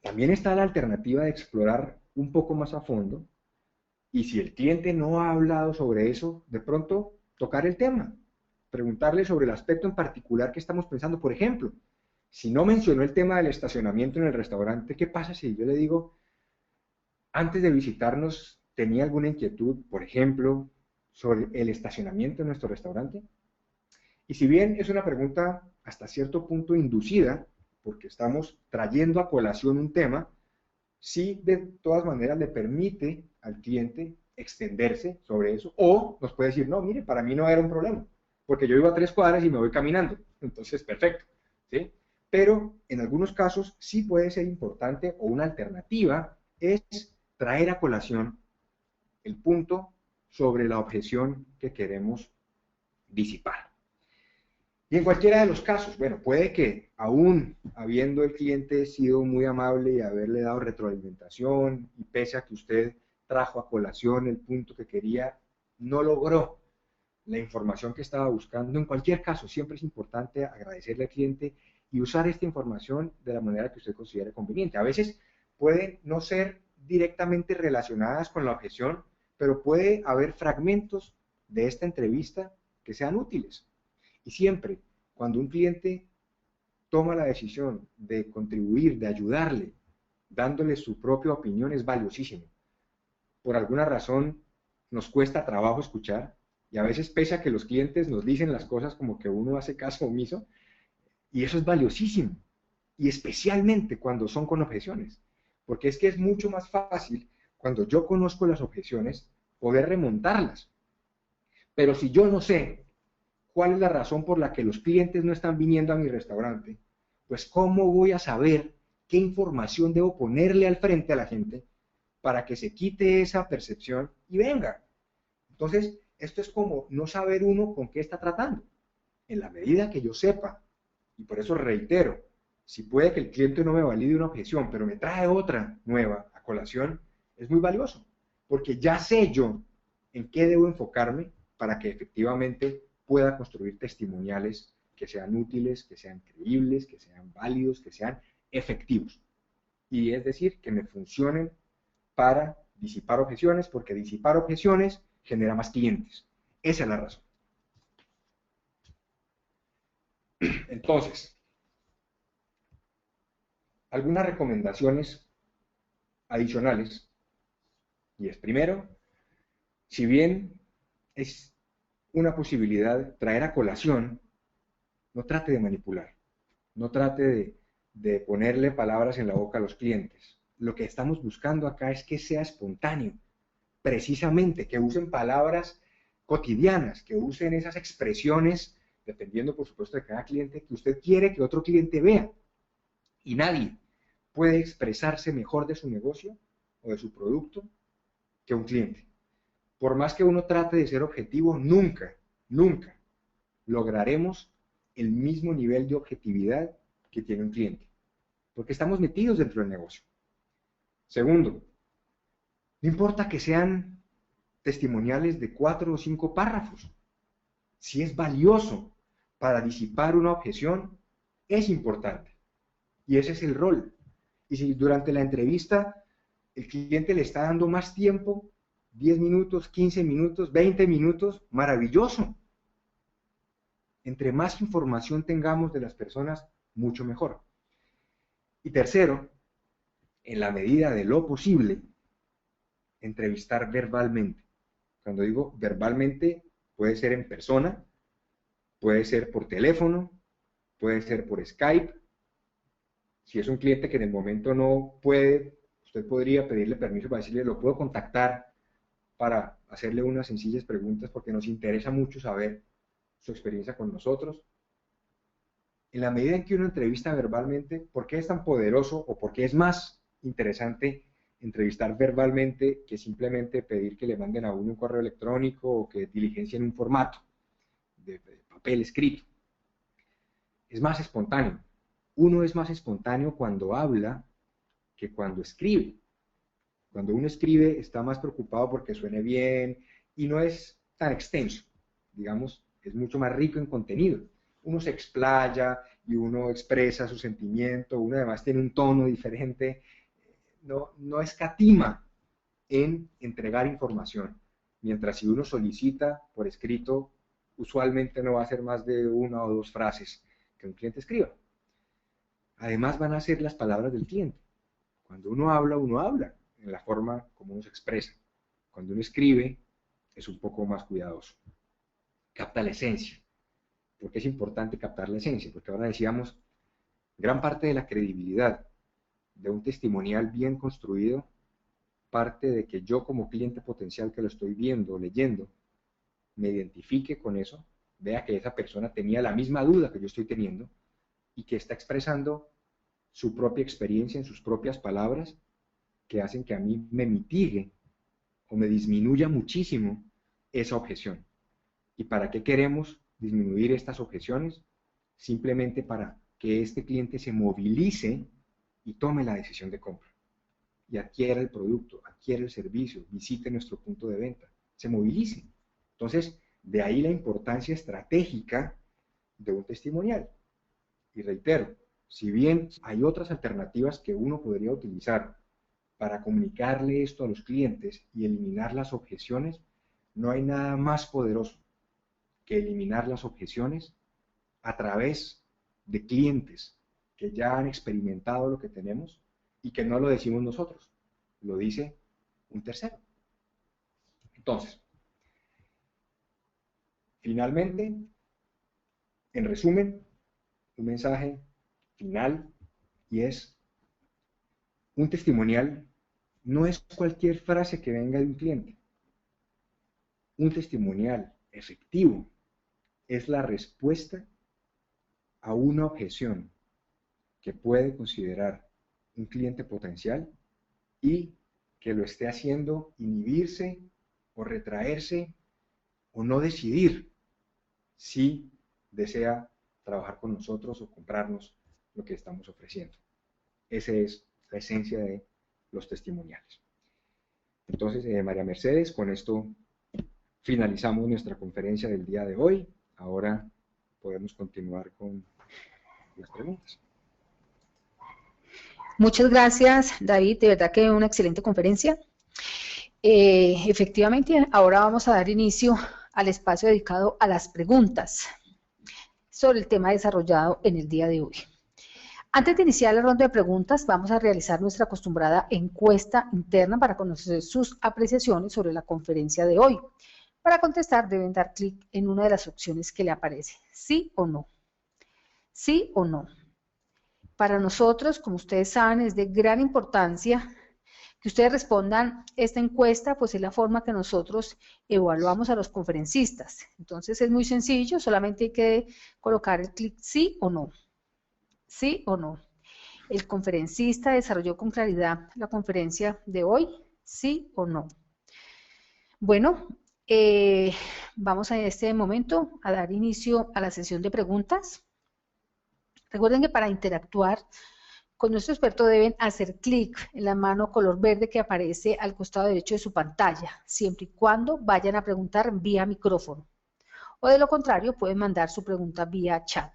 también está la alternativa de explorar un poco más a fondo y si el cliente no ha hablado sobre eso, de pronto tocar el tema, preguntarle sobre el aspecto en particular que estamos pensando. Por ejemplo, si no mencionó el tema del estacionamiento en el restaurante, ¿qué pasa si yo le digo, antes de visitarnos, tenía alguna inquietud, por ejemplo, sobre el estacionamiento en nuestro restaurante? Y si bien es una pregunta hasta cierto punto inducida, porque estamos trayendo a colación un tema, sí de todas maneras le permite al cliente extenderse sobre eso, o nos puede decir, no, mire, para mí no era un problema, porque yo iba a 3 cuadras y me voy caminando, entonces perfecto, ¿sí? Pero en algunos casos sí puede ser importante, o una alternativa es traer a colación el punto sobre la objeción que queremos disipar. Y en cualquiera de los casos, bueno, puede que aún habiendo el cliente sido muy amable y haberle dado retroalimentación, y pese a que usted trajo a colación el punto que quería, no logró la información que estaba buscando. En cualquier caso, siempre es importante agradecerle al cliente y usar esta información de la manera que usted considere conveniente. A veces pueden no ser directamente relacionadas con la objeción, pero puede haber fragmentos de esta entrevista que sean útiles. Y siempre, cuando un cliente toma la decisión de contribuir, de ayudarle, dándole su propia opinión, es valiosísimo. Por alguna razón nos cuesta trabajo escuchar, y a veces pese a que los clientes nos dicen las cosas como que uno hace caso omiso, y eso es valiosísimo, y especialmente cuando son con objeciones, porque es que es mucho más fácil, cuando yo conozco las objeciones, poder remontarlas. Pero si yo no sé cuál es la razón por la que los clientes no están viniendo a mi restaurante, pues ¿cómo voy a saber qué información debo ponerle al frente a la gente para que se quite esa percepción y venga? Entonces, esto es como no saber uno con qué está tratando. En la medida que yo sepa, y por eso reitero, si puede que el cliente no me valide una objeción, pero me trae otra nueva a colación, es muy valioso, porque ya sé yo en qué debo enfocarme para que efectivamente pueda construir testimoniales que sean útiles, que sean creíbles, que sean válidos, que sean efectivos. Y es decir, que me funcionen para disipar objeciones, porque disipar objeciones genera más clientes. Esa es la razón. Entonces, algunas recomendaciones adicionales, y es primero, si bien es una posibilidad traer a colación, no trate de manipular, no trate de ponerle palabras en la boca a los clientes. Lo que estamos buscando acá es que sea espontáneo, precisamente, que usen palabras cotidianas, que usen esas expresiones, dependiendo por supuesto de cada cliente, que usted quiere que otro cliente vea. Y nadie puede expresarse mejor de su negocio o de su producto que un cliente. Por más que uno trate de ser objetivo, nunca, nunca lograremos el mismo nivel de objetividad que tiene un cliente, porque estamos metidos dentro del negocio. Segundo, no importa que sean testimoniales de 4 o 5 párrafos, si es valioso para disipar una objeción, es importante. Y ese es el rol. Y si durante la entrevista el cliente le está dando más tiempo, 10 minutos, 15 minutos, 20 minutos, maravilloso. Entre más información tengamos de las personas, mucho mejor. Y tercero, en la medida de lo posible, entrevistar verbalmente. Cuando digo verbalmente, puede ser en persona, puede ser por teléfono, puede ser por Skype. Si es un cliente que en el momento no puede, usted podría pedirle permiso para decirle, lo puedo contactar para hacerle unas sencillas preguntas porque nos interesa mucho saber su experiencia con nosotros. En la medida en que uno entrevista verbalmente, ¿por qué es tan poderoso o por qué es más interesante entrevistar verbalmente que simplemente pedir que le manden a uno un correo electrónico o que diligencien un formato de papel escrito? es más espontáneo. Uno es más espontáneo cuando habla que cuando escribe. Cuando uno escribe está más preocupado porque suene bien y no es tan extenso, digamos, es mucho más rico en contenido. Uno se explaya y uno expresa su sentimiento, uno además tiene un tono diferente, no escatima en entregar información, mientras si uno solicita por escrito, usualmente no va a ser más de una o dos frases que un cliente escriba. Además van a ser las palabras del cliente. Cuando uno habla en la forma como uno se expresa. Cuando uno escribe, es un poco más cuidadoso. Capta la esencia. ¿Por qué es importante captar la esencia? Porque ahora decíamos, gran parte de la credibilidad de un testimonial bien construido parte de que yo como cliente potencial que lo estoy viendo, leyendo, me identifique con eso, vea que esa persona tenía la misma duda que yo estoy teniendo y que está expresando su propia experiencia en sus propias palabras que hacen que a mí me mitigue o me disminuya muchísimo esa objeción. ¿Y para qué queremos disminuir estas objeciones? Simplemente para que este cliente se movilice y tome la decisión de compra. Y adquiera el producto, adquiera el servicio, visite nuestro punto de venta, se movilice. Entonces, de ahí la importancia estratégica de un testimonial. Y reitero, si bien hay otras alternativas que uno podría utilizar para comunicarle esto a los clientes y eliminar las objeciones, no hay nada más poderoso que eliminar las objeciones a través de clientes que ya han experimentado lo que tenemos y que no lo decimos nosotros, lo dice un tercero. Entonces, finalmente, en resumen, un mensaje final y es: un testimonial no es cualquier frase que venga de un cliente. Un testimonial efectivo es la respuesta a una objeción que puede considerar un cliente potencial y que lo esté haciendo inhibirse o retraerse o no decidir si desea trabajar con nosotros o comprarnos lo que estamos ofreciendo. Esa es la esencia de los testimoniales. Entonces, María Mercedes, con esto finalizamos nuestra conferencia del día de hoy. Ahora podemos continuar con las preguntas. Muchas gracias, David. De verdad que una excelente conferencia. Efectivamente, ahora vamos a dar inicio al espacio dedicado a las preguntas sobre el tema desarrollado en el día de hoy. Antes de iniciar la ronda de preguntas, vamos a realizar nuestra acostumbrada encuesta interna para conocer sus apreciaciones sobre la conferencia de hoy. Para contestar, deben dar clic en una de las opciones que le aparece, sí o no. Sí o no. Para nosotros, como ustedes saben, es de gran importancia que ustedes respondan esta encuesta, pues es la forma que nosotros evaluamos a los conferencistas. Entonces es muy sencillo, solamente hay que colocar el clic sí o no. ¿Sí o no? ¿El conferencista desarrolló con claridad la conferencia de hoy? ¿Sí o no? Bueno, vamos en este momento a dar inicio a la sesión de preguntas. Recuerden que para interactuar con nuestro experto deben hacer clic en la mano color verde que aparece al costado derecho de su pantalla, siempre y cuando vayan a preguntar vía micrófono. O de lo contrario, pueden mandar su pregunta vía chat.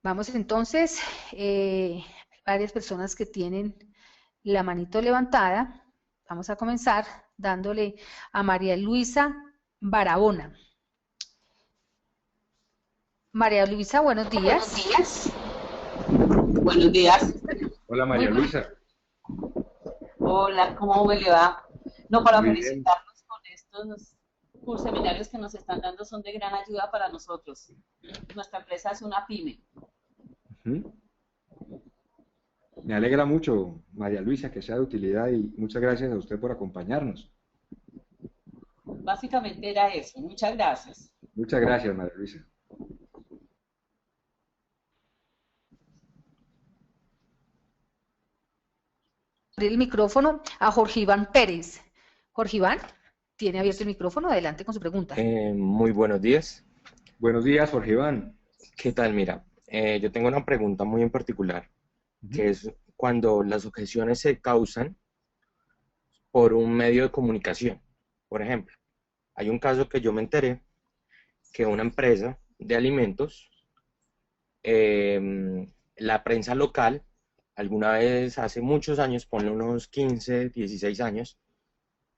Vamos entonces, varias personas que tienen la manito levantada. Vamos a comenzar dándole a María Luisa Barahona. María Luisa, buenos días. Buenos días. Buenos días. Hola María Luisa. Hola, ¿cómo me le va? No, para Muy felicitarnos con estos seminarios que nos están dando, son de gran ayuda para nosotros. Nuestra empresa es una pyme. Me alegra mucho, María Luisa, que sea de utilidad y muchas gracias a usted por acompañarnos. Básicamente era eso. Muchas gracias. Muchas gracias, María Luisa. Abrir el micrófono a Jorge Iván Pérez. Jorge Iván, tiene abierto el micrófono, adelante con su pregunta. Muy buenos días. Buenos días, Jorge Iván. ¿Qué tal? Mira, yo tengo una pregunta muy en particular, que es cuando las objeciones se causan por un medio de comunicación. Por ejemplo, hay un caso que yo me enteré que una empresa de alimentos, la prensa local, alguna vez hace muchos años, ponle unos 15, 16 años,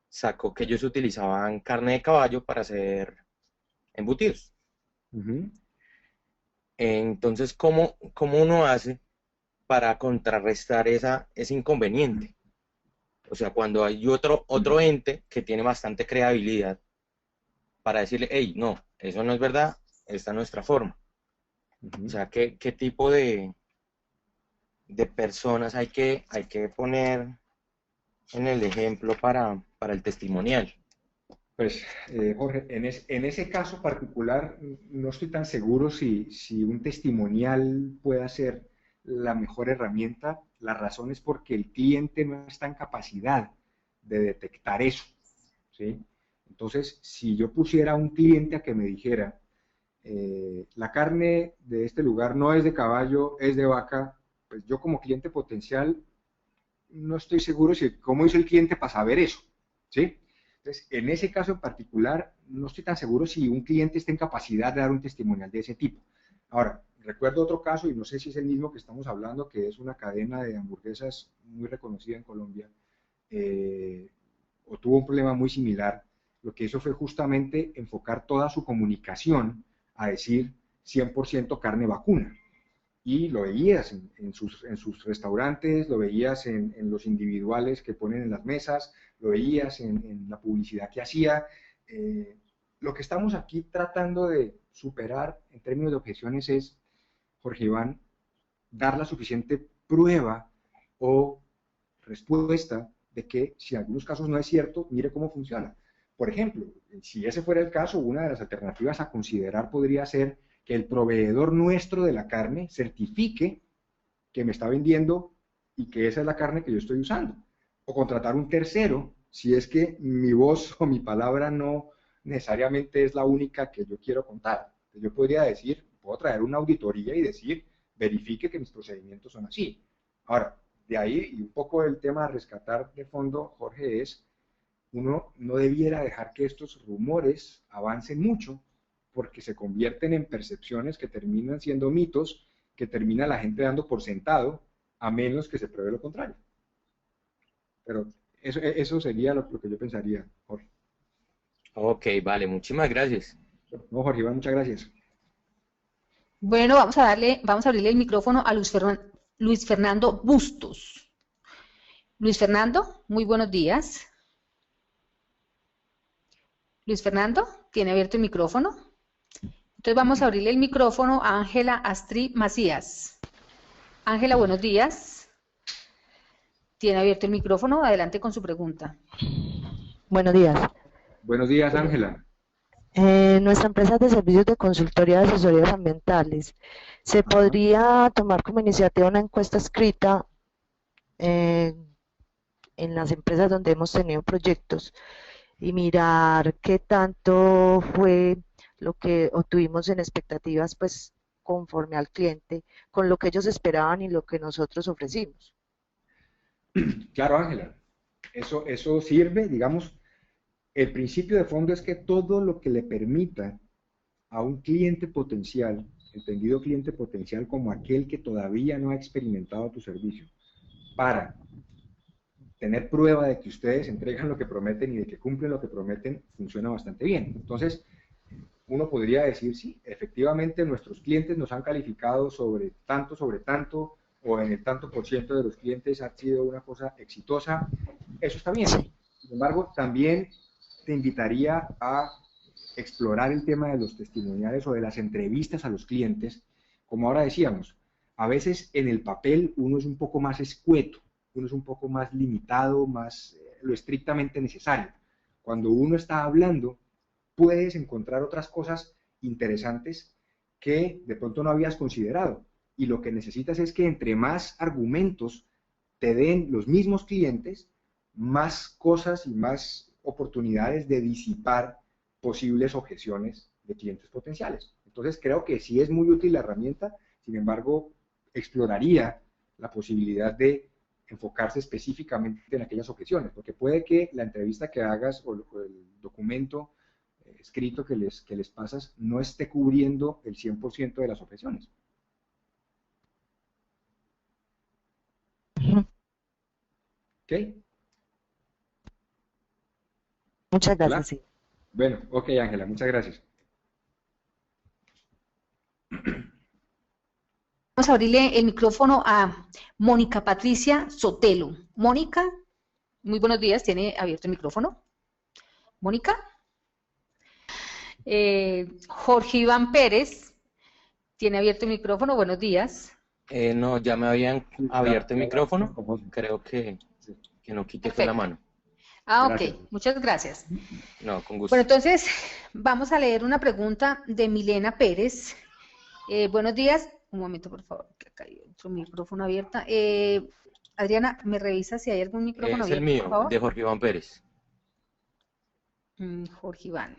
sacó que ellos utilizaban carne de caballo para hacer embutidos. Entonces, ¿cómo uno hace para contrarrestar ese inconveniente? O sea, cuando hay otro ente que tiene bastante credibilidad para decirle, hey, no, eso no es verdad, esta es nuestra forma. O sea, ¿qué tipo de personas hay que poner en el ejemplo para el testimonial? Pues, Jorge, en ese caso particular no estoy tan seguro si un testimonial pueda ser la mejor herramienta. La razón es porque el cliente no está en capacidad de detectar eso, ¿sí? Entonces, si yo pusiera a un cliente a que me dijera, la carne de este lugar no es de caballo, es de vaca, pues yo como cliente potencial no estoy seguro si cómo hizo el cliente para saber eso, ¿sí? Entonces, en ese caso en particular, no estoy tan seguro si un cliente está en capacidad de dar un testimonial de ese tipo. Ahora, recuerdo otro caso, y no sé si es el mismo que estamos hablando, que es una cadena de hamburguesas muy reconocida en Colombia, o tuvo un problema muy similar. Lo que hizo fue justamente enfocar toda su comunicación a decir 100% carne vacuna. Y lo veías en sus restaurantes, lo veías en los individuales que ponen en las mesas, lo veías en la publicidad que hacía. Lo que estamos aquí tratando de superar en términos de objeciones es, Jorge Iván, dar la suficiente prueba o respuesta de que si en algunos casos no es cierto, mire cómo funciona. Por ejemplo, si ese fuera el caso, una de las alternativas a considerar podría ser que el proveedor nuestro de la carne certifique que me está vendiendo y que esa es la carne que yo estoy usando. O contratar un tercero, si es que mi voz o mi palabra no necesariamente es la única que yo quiero contar. Yo podría decir, puedo traer una auditoría y decir, verifique que mis procedimientos son así. Ahora, de ahí, y un poco el tema a rescatar de fondo, Jorge, es, uno no debiera dejar que estos rumores avancen mucho, porque se convierten en percepciones que terminan siendo mitos, que termina la gente dando por sentado, a menos que se pruebe lo contrario. Pero eso sería lo que yo pensaría, Jorge. Ok, vale, muchísimas gracias. No, Jorge Iván, muchas gracias. Bueno, vamos a abrirle el micrófono a Luis Fernando Bustos. Luis Fernando, muy buenos días. Luis Fernando, ¿tiene abierto el micrófono? Entonces vamos a abrirle el micrófono a Ángela Astrid Macías. Ángela, buenos días. Tiene abierto el micrófono, adelante con su pregunta. Buenos días. Buenos días, Ángela. Nuestra empresa de servicios de consultoría de asesorías ambientales, ¿se podría tomar como iniciativa una encuesta escrita en las empresas donde hemos tenido proyectos y mirar qué tanto fue lo que obtuvimos en expectativas, pues, conforme al cliente, con lo que ellos esperaban y lo que nosotros ofrecimos? Claro, Ángela. Eso sirve, digamos, el principio de fondo es que todo lo que le permita a un cliente potencial, entendido cliente potencial como aquel que todavía no ha experimentado tu servicio, para tener prueba de que ustedes entregan lo que prometen y de que cumplen lo que prometen, funciona bastante bien. Entonces, uno podría decir, sí, efectivamente nuestros clientes nos han calificado sobre tanto, o en el tanto por ciento de los clientes ha sido una cosa exitosa. Eso está bien. Sin embargo, también te invitaría a explorar el tema de los testimoniales o de las entrevistas a los clientes. Como ahora decíamos, a veces en el papel uno es un poco más escueto, uno es un poco más limitado, más lo estrictamente necesario. Cuando uno está hablando, puedes encontrar otras cosas interesantes que de pronto no habías considerado. Y lo que necesitas es que entre más argumentos te den los mismos clientes, más cosas y más oportunidades de disipar posibles objeciones de clientes potenciales. Entonces creo que sí es muy útil la herramienta, sin embargo, exploraría la posibilidad de enfocarse específicamente en aquellas objeciones, porque puede que la entrevista que hagas o el documento escrito que les pasas no esté cubriendo el 100% de las objeciones. ¿Ok? Muchas Hola. gracias, sí. Bueno, ok, Ángela, muchas gracias. Vamos a abrirle el micrófono a Mónica Patricia Sotelo. Mónica, muy buenos días, tiene abierto el micrófono. Mónica. Jorge Iván Pérez, tiene abierto el micrófono, buenos días. No, ya me habían abierto el Ya, micrófono. como- Creo que no quité Perfecto. la mano. Ah, Gracias. ok, muchas gracias. No, con gusto. Bueno, entonces vamos a leer una pregunta de Milena Pérez. Buenos días, un momento por favor, que acá hay otro micrófono abierto. Adriana, ¿me revisa si hay algún micrófono Es el abierto, por mío, favor? de Jorge Iván Pérez. Jorge Iván,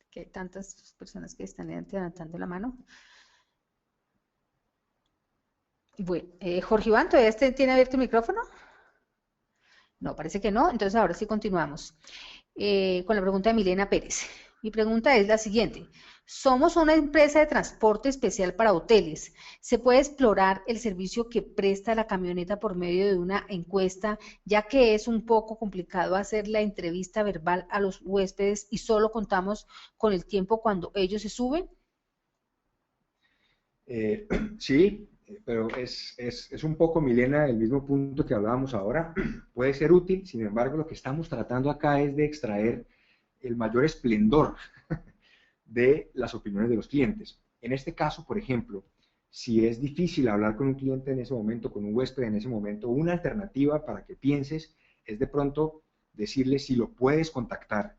que hay tantas personas que están levantando la mano. Bueno, Jorge Iván, ¿todavía tiene abierto el micrófono? No, parece que no. Entonces ahora sí continuamos con la pregunta de Milena Pérez. Mi pregunta es la siguiente. Somos una empresa de transporte especial para hoteles. ¿Se puede explorar el servicio que presta la camioneta por medio de una encuesta, ya que es un poco complicado hacer la entrevista verbal a los huéspedes y solo contamos con el tiempo cuando ellos se suben? Sí, pero es un poco, Milena, el mismo punto que hablábamos ahora. Puede ser útil, sin embargo, lo que estamos tratando acá es de extraer el mayor esplendor de las opiniones de los clientes. En este caso, por ejemplo, si es difícil hablar con un cliente en ese momento, con un huésped en ese momento, una alternativa para que pienses es de pronto decirle si lo puedes contactar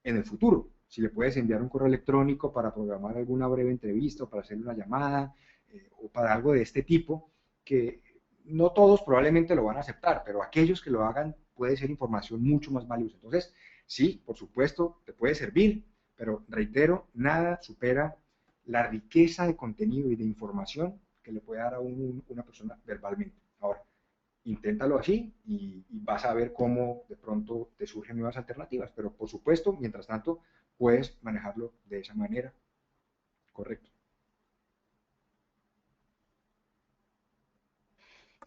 en el futuro, si le puedes enviar un correo electrónico para programar alguna breve entrevista o para hacerle una llamada o para algo de este tipo, que no todos probablemente lo van a aceptar, pero aquellos que lo hagan puede ser información mucho más valiosa. Entonces, sí, por supuesto, te puede servir, pero reitero, nada supera la riqueza de contenido y de información que le puede dar a una persona verbalmente. Ahora, inténtalo así y vas a ver cómo de pronto te surgen nuevas alternativas, pero por supuesto, mientras tanto, puedes manejarlo de esa manera. Correcto.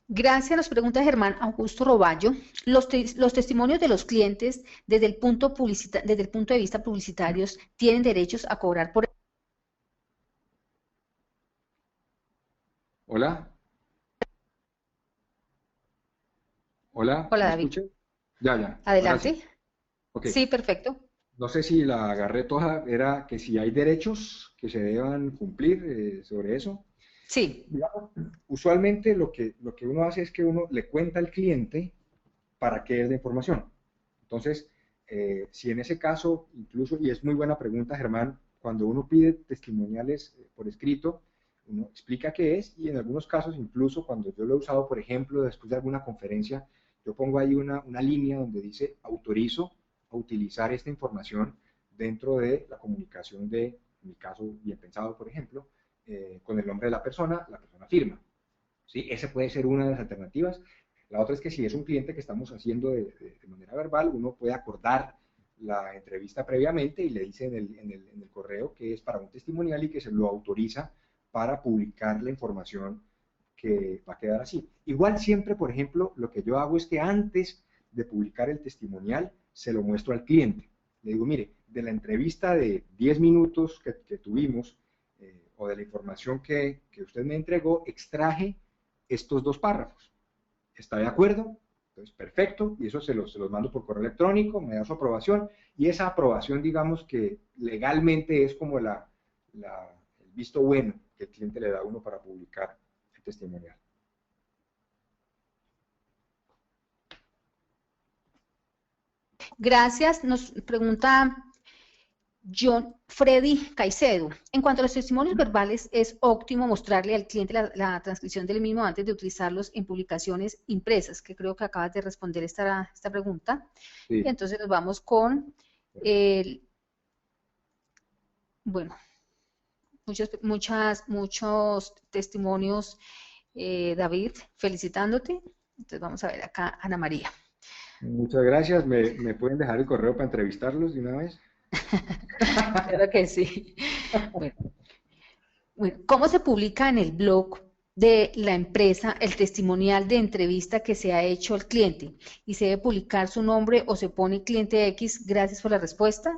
Gracias, nos pregunta Germán Augusto Roballo. Los testimonios de los clientes desde el punto de vista publicitarios tienen derechos a cobrar por... Hola. Hola, Hola, ¿me David. escuchan? Ya, ahora sí. Adelante. Ok. Sí, perfecto. No sé si la agarré toda, era que si hay derechos que se deban cumplir sobre eso. Sí, Digamos, usualmente lo que uno hace es que uno le cuenta al cliente para qué es la información. Entonces, si en ese caso, incluso, y es muy buena pregunta, Germán, cuando uno pide testimoniales por escrito, uno explica qué es y en algunos casos, incluso cuando yo lo he usado, por ejemplo, después de alguna conferencia, yo pongo ahí una línea donde dice autorizo a utilizar esta información dentro de la comunicación de, en mi caso, bien pensado, por ejemplo, con el nombre de la persona firma. ¿Sí? Esa puede ser una de las alternativas. La otra es que si es un cliente que estamos haciendo de manera verbal, uno puede acordar la entrevista previamente y le dice en el correo que es para un testimonial y que se lo autoriza para publicar la información que va a quedar así. Igual siempre, por ejemplo, lo que yo hago es que antes de publicar el testimonial, se lo muestro al cliente. Le digo, mire, de la entrevista de 10 minutos que tuvimos, o de la información que usted me entregó, extraje estos dos párrafos. ¿Está de acuerdo? Entonces, perfecto, y eso se los mando por correo electrónico, me da su aprobación, y esa aprobación, digamos que legalmente es como el visto bueno que el cliente le da a uno para publicar el testimonial. gracias. Nos pregunta John Freddy Caicedo. En cuanto a los testimonios verbales, es óptimo mostrarle al cliente la transcripción del mismo antes de utilizarlos en publicaciones impresas, que creo que acabas de responder esta pregunta. Sí. Y entonces nos vamos con bueno, muchos testimonios, David, felicitándote. Entonces vamos a ver acá, Ana María. Muchas gracias. ¿Me pueden dejar el correo para entrevistarlos de una vez? Claro que sí. Bueno, ¿cómo se publica en el blog de la empresa el testimonial de entrevista que se ha hecho al cliente? ¿Y se debe publicar su nombre o se pone cliente X, gracias por la respuesta?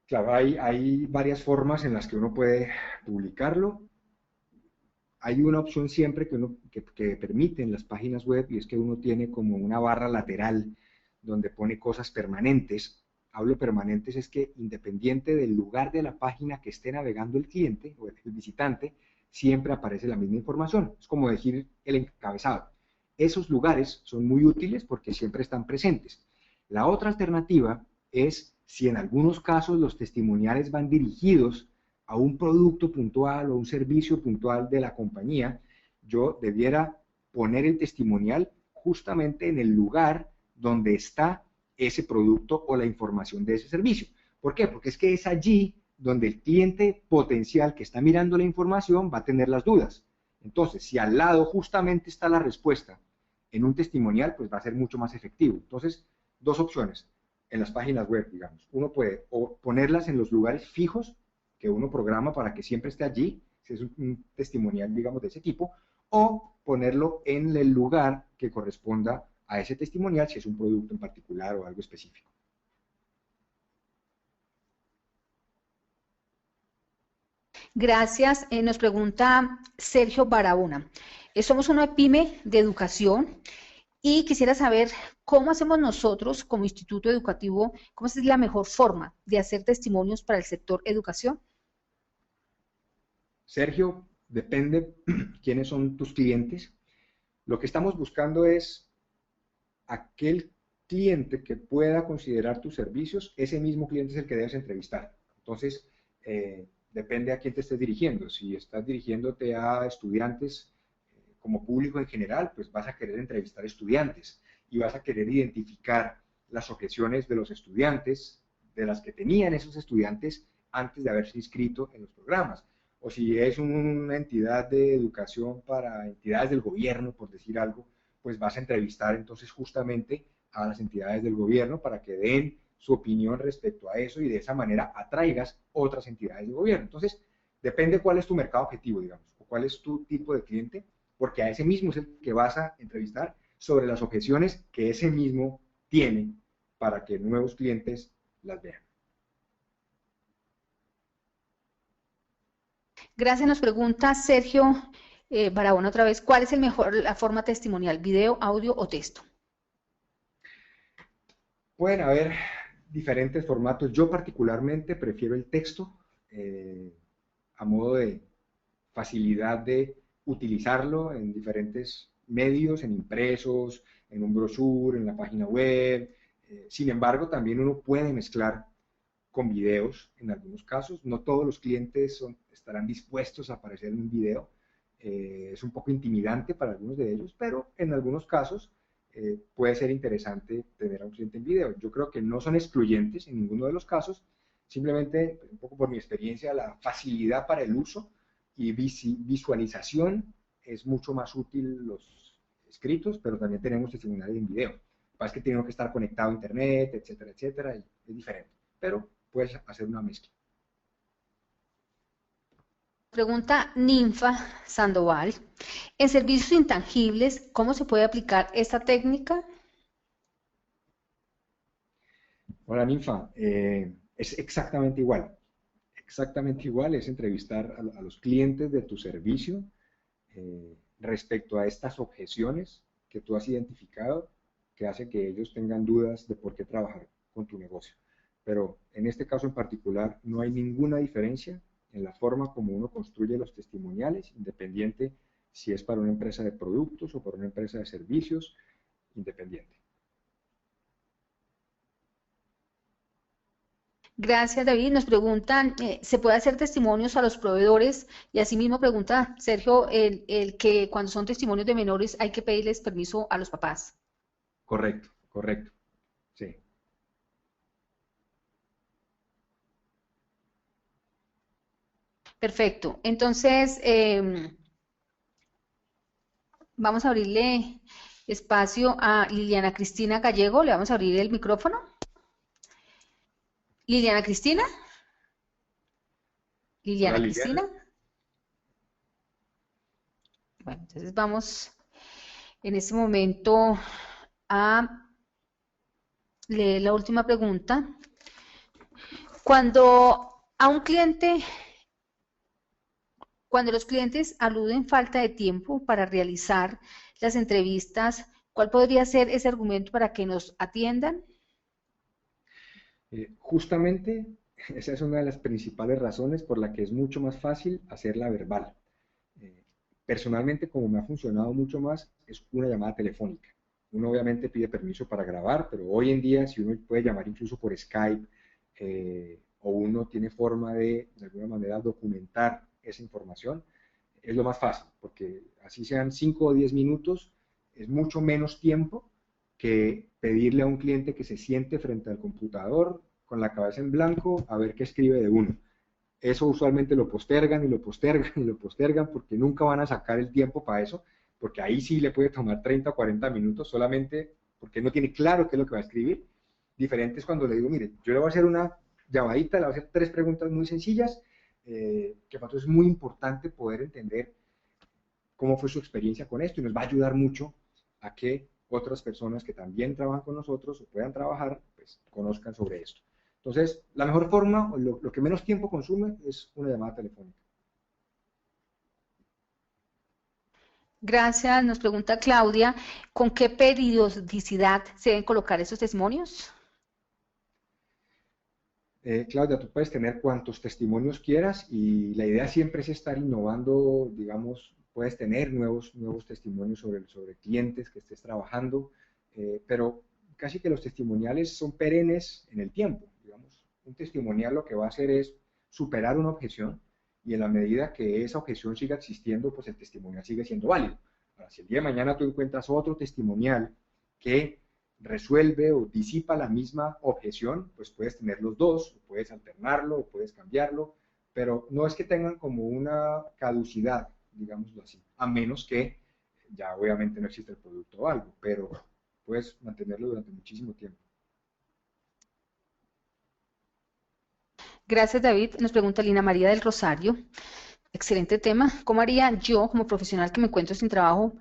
Claro, hay varias formas en las que uno puede publicarlo. Hay una opción siempre que permite en las páginas web, y es que uno tiene como una barra lateral donde pone cosas permanentes. Hablo permanentes es que independiente del lugar de la página que esté navegando el cliente o el visitante, siempre aparece la misma información. Es como decir el encabezado. Esos lugares son muy útiles porque siempre están presentes. La otra alternativa es si en algunos casos los testimoniales van dirigidos a un producto puntual o un servicio puntual de la compañía, yo debiera poner el testimonial justamente en el lugar donde está ese producto o la información de ese servicio. ¿Por qué? Porque es que es allí donde el cliente potencial que está mirando la información va a tener las dudas. Entonces, si al lado justamente está la respuesta en un testimonial, pues va a ser mucho más efectivo. Entonces, dos opciones en las páginas web, digamos. Uno puede o ponerlas en los lugares fijos que uno programa para que siempre esté allí, si es un testimonial, digamos, de ese tipo, o ponerlo en el lugar que corresponda a ese testimonial, si es un producto en particular o algo específico. Gracias. Nos pregunta Sergio Barahona. Somos una pyme de educación y quisiera saber cómo hacemos nosotros como instituto educativo, cómo es la mejor forma de hacer testimonios para el sector educación. Sergio, depende quiénes son tus clientes. Lo que estamos buscando es aquel cliente que pueda considerar tus servicios, ese mismo cliente es el que debes entrevistar. Entonces, depende a quién te estés dirigiendo. Si estás dirigiéndote a estudiantes como público en general, pues vas a querer entrevistar estudiantes y vas a querer identificar las objeciones de los estudiantes, de las que tenían esos estudiantes antes de haberse inscrito en los programas. O si es una entidad de educación para entidades del gobierno, por decir algo, pues vas a entrevistar entonces justamente a las entidades del gobierno para que den su opinión respecto a eso y de esa manera atraigas otras entidades del gobierno. Entonces, depende cuál es tu mercado objetivo, digamos, o cuál es tu tipo de cliente, porque a ese mismo es el que vas a entrevistar sobre las objeciones que ese mismo tiene para que nuevos clientes las vean. Gracias. Nos pregunta Sergio Barahona otra vez, ¿cuál es la forma testimonial, video, audio o texto? Pueden haber diferentes formatos. Yo particularmente prefiero el texto a modo de facilidad de utilizarlo en diferentes medios, en impresos, en un brochure, en la página web. Sin embargo, también uno puede mezclar con videos en algunos casos. No todos los clientes estarán dispuestos a aparecer en un video. Es un poco intimidante para algunos de ellos, pero en algunos casos puede ser interesante tener a un cliente en video. Yo creo que no son excluyentes en ninguno de los casos, simplemente, un poco por mi experiencia, la facilidad para el uso y visualización es mucho más útil los escritos, pero también tenemos testimoniales en video. Lo que pasa es que tienen que estar conectado a internet, etcétera, etcétera, y es diferente, pero puedes hacer una mezcla. Pregunta Ninfa Sandoval. En servicios intangibles, ¿cómo se puede aplicar esta técnica? Hola Ninfa, es exactamente igual. Exactamente igual, es entrevistar a los clientes de tu servicio respecto a estas objeciones que tú has identificado, que hace que ellos tengan dudas de por qué trabajar con tu negocio. Pero en este caso en particular no hay ninguna diferencia en la forma como uno construye los testimoniales, independiente si es para una empresa de productos o para una empresa de servicios, independiente. Gracias, David. Nos preguntan, ¿se puede hacer testimonios a los proveedores? Y asimismo pregunta Sergio, el que cuando son testimonios de menores hay que pedirles permiso a los papás. Correcto, correcto. Sí. Perfecto. Entonces, vamos a abrirle espacio a Liliana Cristina Gallego. Le vamos a abrir el micrófono. Liliana Cristina. Liliana Hola, Cristina. Liliana. Bueno, entonces vamos en este momento a leer la última pregunta. Cuando los clientes aluden falta de tiempo para realizar las entrevistas, ¿cuál podría ser ese argumento para que nos atiendan? Justamente esa es una de las principales razones por la que es mucho más fácil hacerla verbal. Personalmente, como me ha funcionado mucho más, es una llamada telefónica. Uno obviamente pide permiso para grabar, pero hoy en día si uno puede llamar incluso por Skype, o uno tiene forma de alguna manera, documentar esa información, es lo más fácil, porque así sean 5 o 10 minutos, es mucho menos tiempo que pedirle a un cliente que se siente frente al computador con la cabeza en blanco a ver qué escribe de uno. Eso usualmente lo postergan y lo postergan y lo postergan porque nunca van a sacar el tiempo para eso, porque ahí sí le puede tomar 30 o 40 minutos solamente porque no tiene claro qué es lo que va a escribir. Diferente es cuando le digo, mire, yo le voy a hacer una llamadita, le voy a hacer 3 preguntas muy sencillas, que para nosotros es muy importante poder entender cómo fue su experiencia con esto y nos va a ayudar mucho a que otras personas que también trabajan con nosotros o puedan trabajar, pues conozcan sobre esto. Entonces, la mejor forma, o lo que menos tiempo consume, es una llamada telefónica. Gracias. Nos pregunta Claudia, ¿con qué periodicidad se deben colocar esos testimonios? Claudia, tú puedes tener cuantos testimonios quieras y la idea siempre es estar innovando, digamos, puedes tener nuevos testimonios sobre clientes que estés trabajando, pero casi que los testimoniales son perennes en el tiempo, digamos. Un testimonial lo que va a hacer es superar una objeción y en la medida que esa objeción siga existiendo, pues el testimonial sigue siendo válido. Ahora, si el día de mañana tú encuentras otro testimonial que resuelve o disipa la misma objeción, pues puedes tener los dos, o puedes alternarlo, o puedes cambiarlo, pero no es que tengan como una caducidad, digámoslo así, a menos que ya obviamente no existe el producto o algo, pero puedes mantenerlo durante muchísimo tiempo. Gracias, David. Nos pregunta Lina María del Rosario. Excelente tema. ¿Cómo haría yo, como profesional que me encuentro sin trabajo,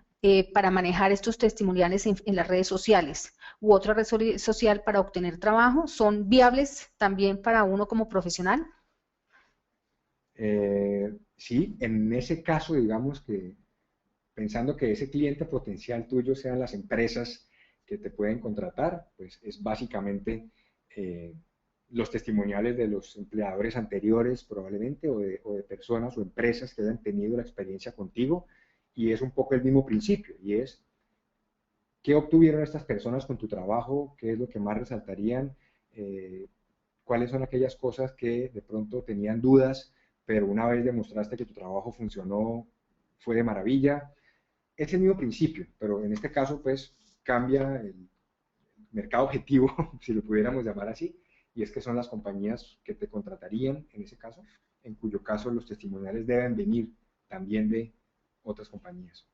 para manejar estos testimoniales en las redes sociales u otra red social para obtener trabajo? ¿Son viables también para uno como profesional? Sí, en ese caso, digamos que pensando que ese cliente potencial tuyo sean las empresas que te pueden contratar, pues es básicamente los testimoniales de los empleadores anteriores probablemente o de personas o empresas que hayan tenido la experiencia contigo, y es un poco el mismo principio, y es ¿qué obtuvieron estas personas con tu trabajo? ¿Qué es lo que más resaltarían? ¿Cuáles son aquellas cosas que de pronto tenían dudas, pero una vez demostraste que tu trabajo funcionó, fue de maravilla? Es el mismo principio, pero en este caso pues cambia el mercado objetivo, si lo pudiéramos llamar así, y es que son las compañías que te contratarían en ese caso, en cuyo caso los testimoniales deben venir también de otras compañías.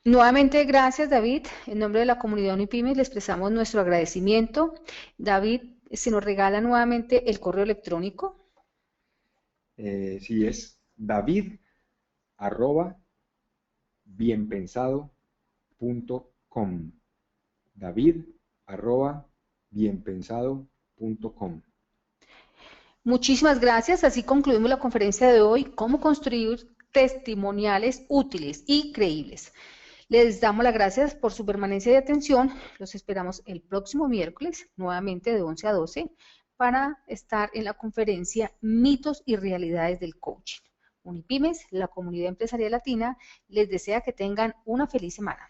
Nuevamente, gracias, David. En nombre de la comunidad Unipymes le expresamos nuestro agradecimiento. David, ¿se nos regala nuevamente el correo electrónico? Sí, es david@bienpensado.com. david@bienpensado.com. Muchísimas gracias. Así concluimos la conferencia de hoy, cómo construir testimoniales útiles y creíbles. Les damos las gracias por su permanencia y atención. Los esperamos el próximo miércoles, nuevamente de 11 a 12, para estar en la conferencia Mitos y Realidades del Coaching. Unipymes, la comunidad empresarial latina, les desea que tengan una feliz semana.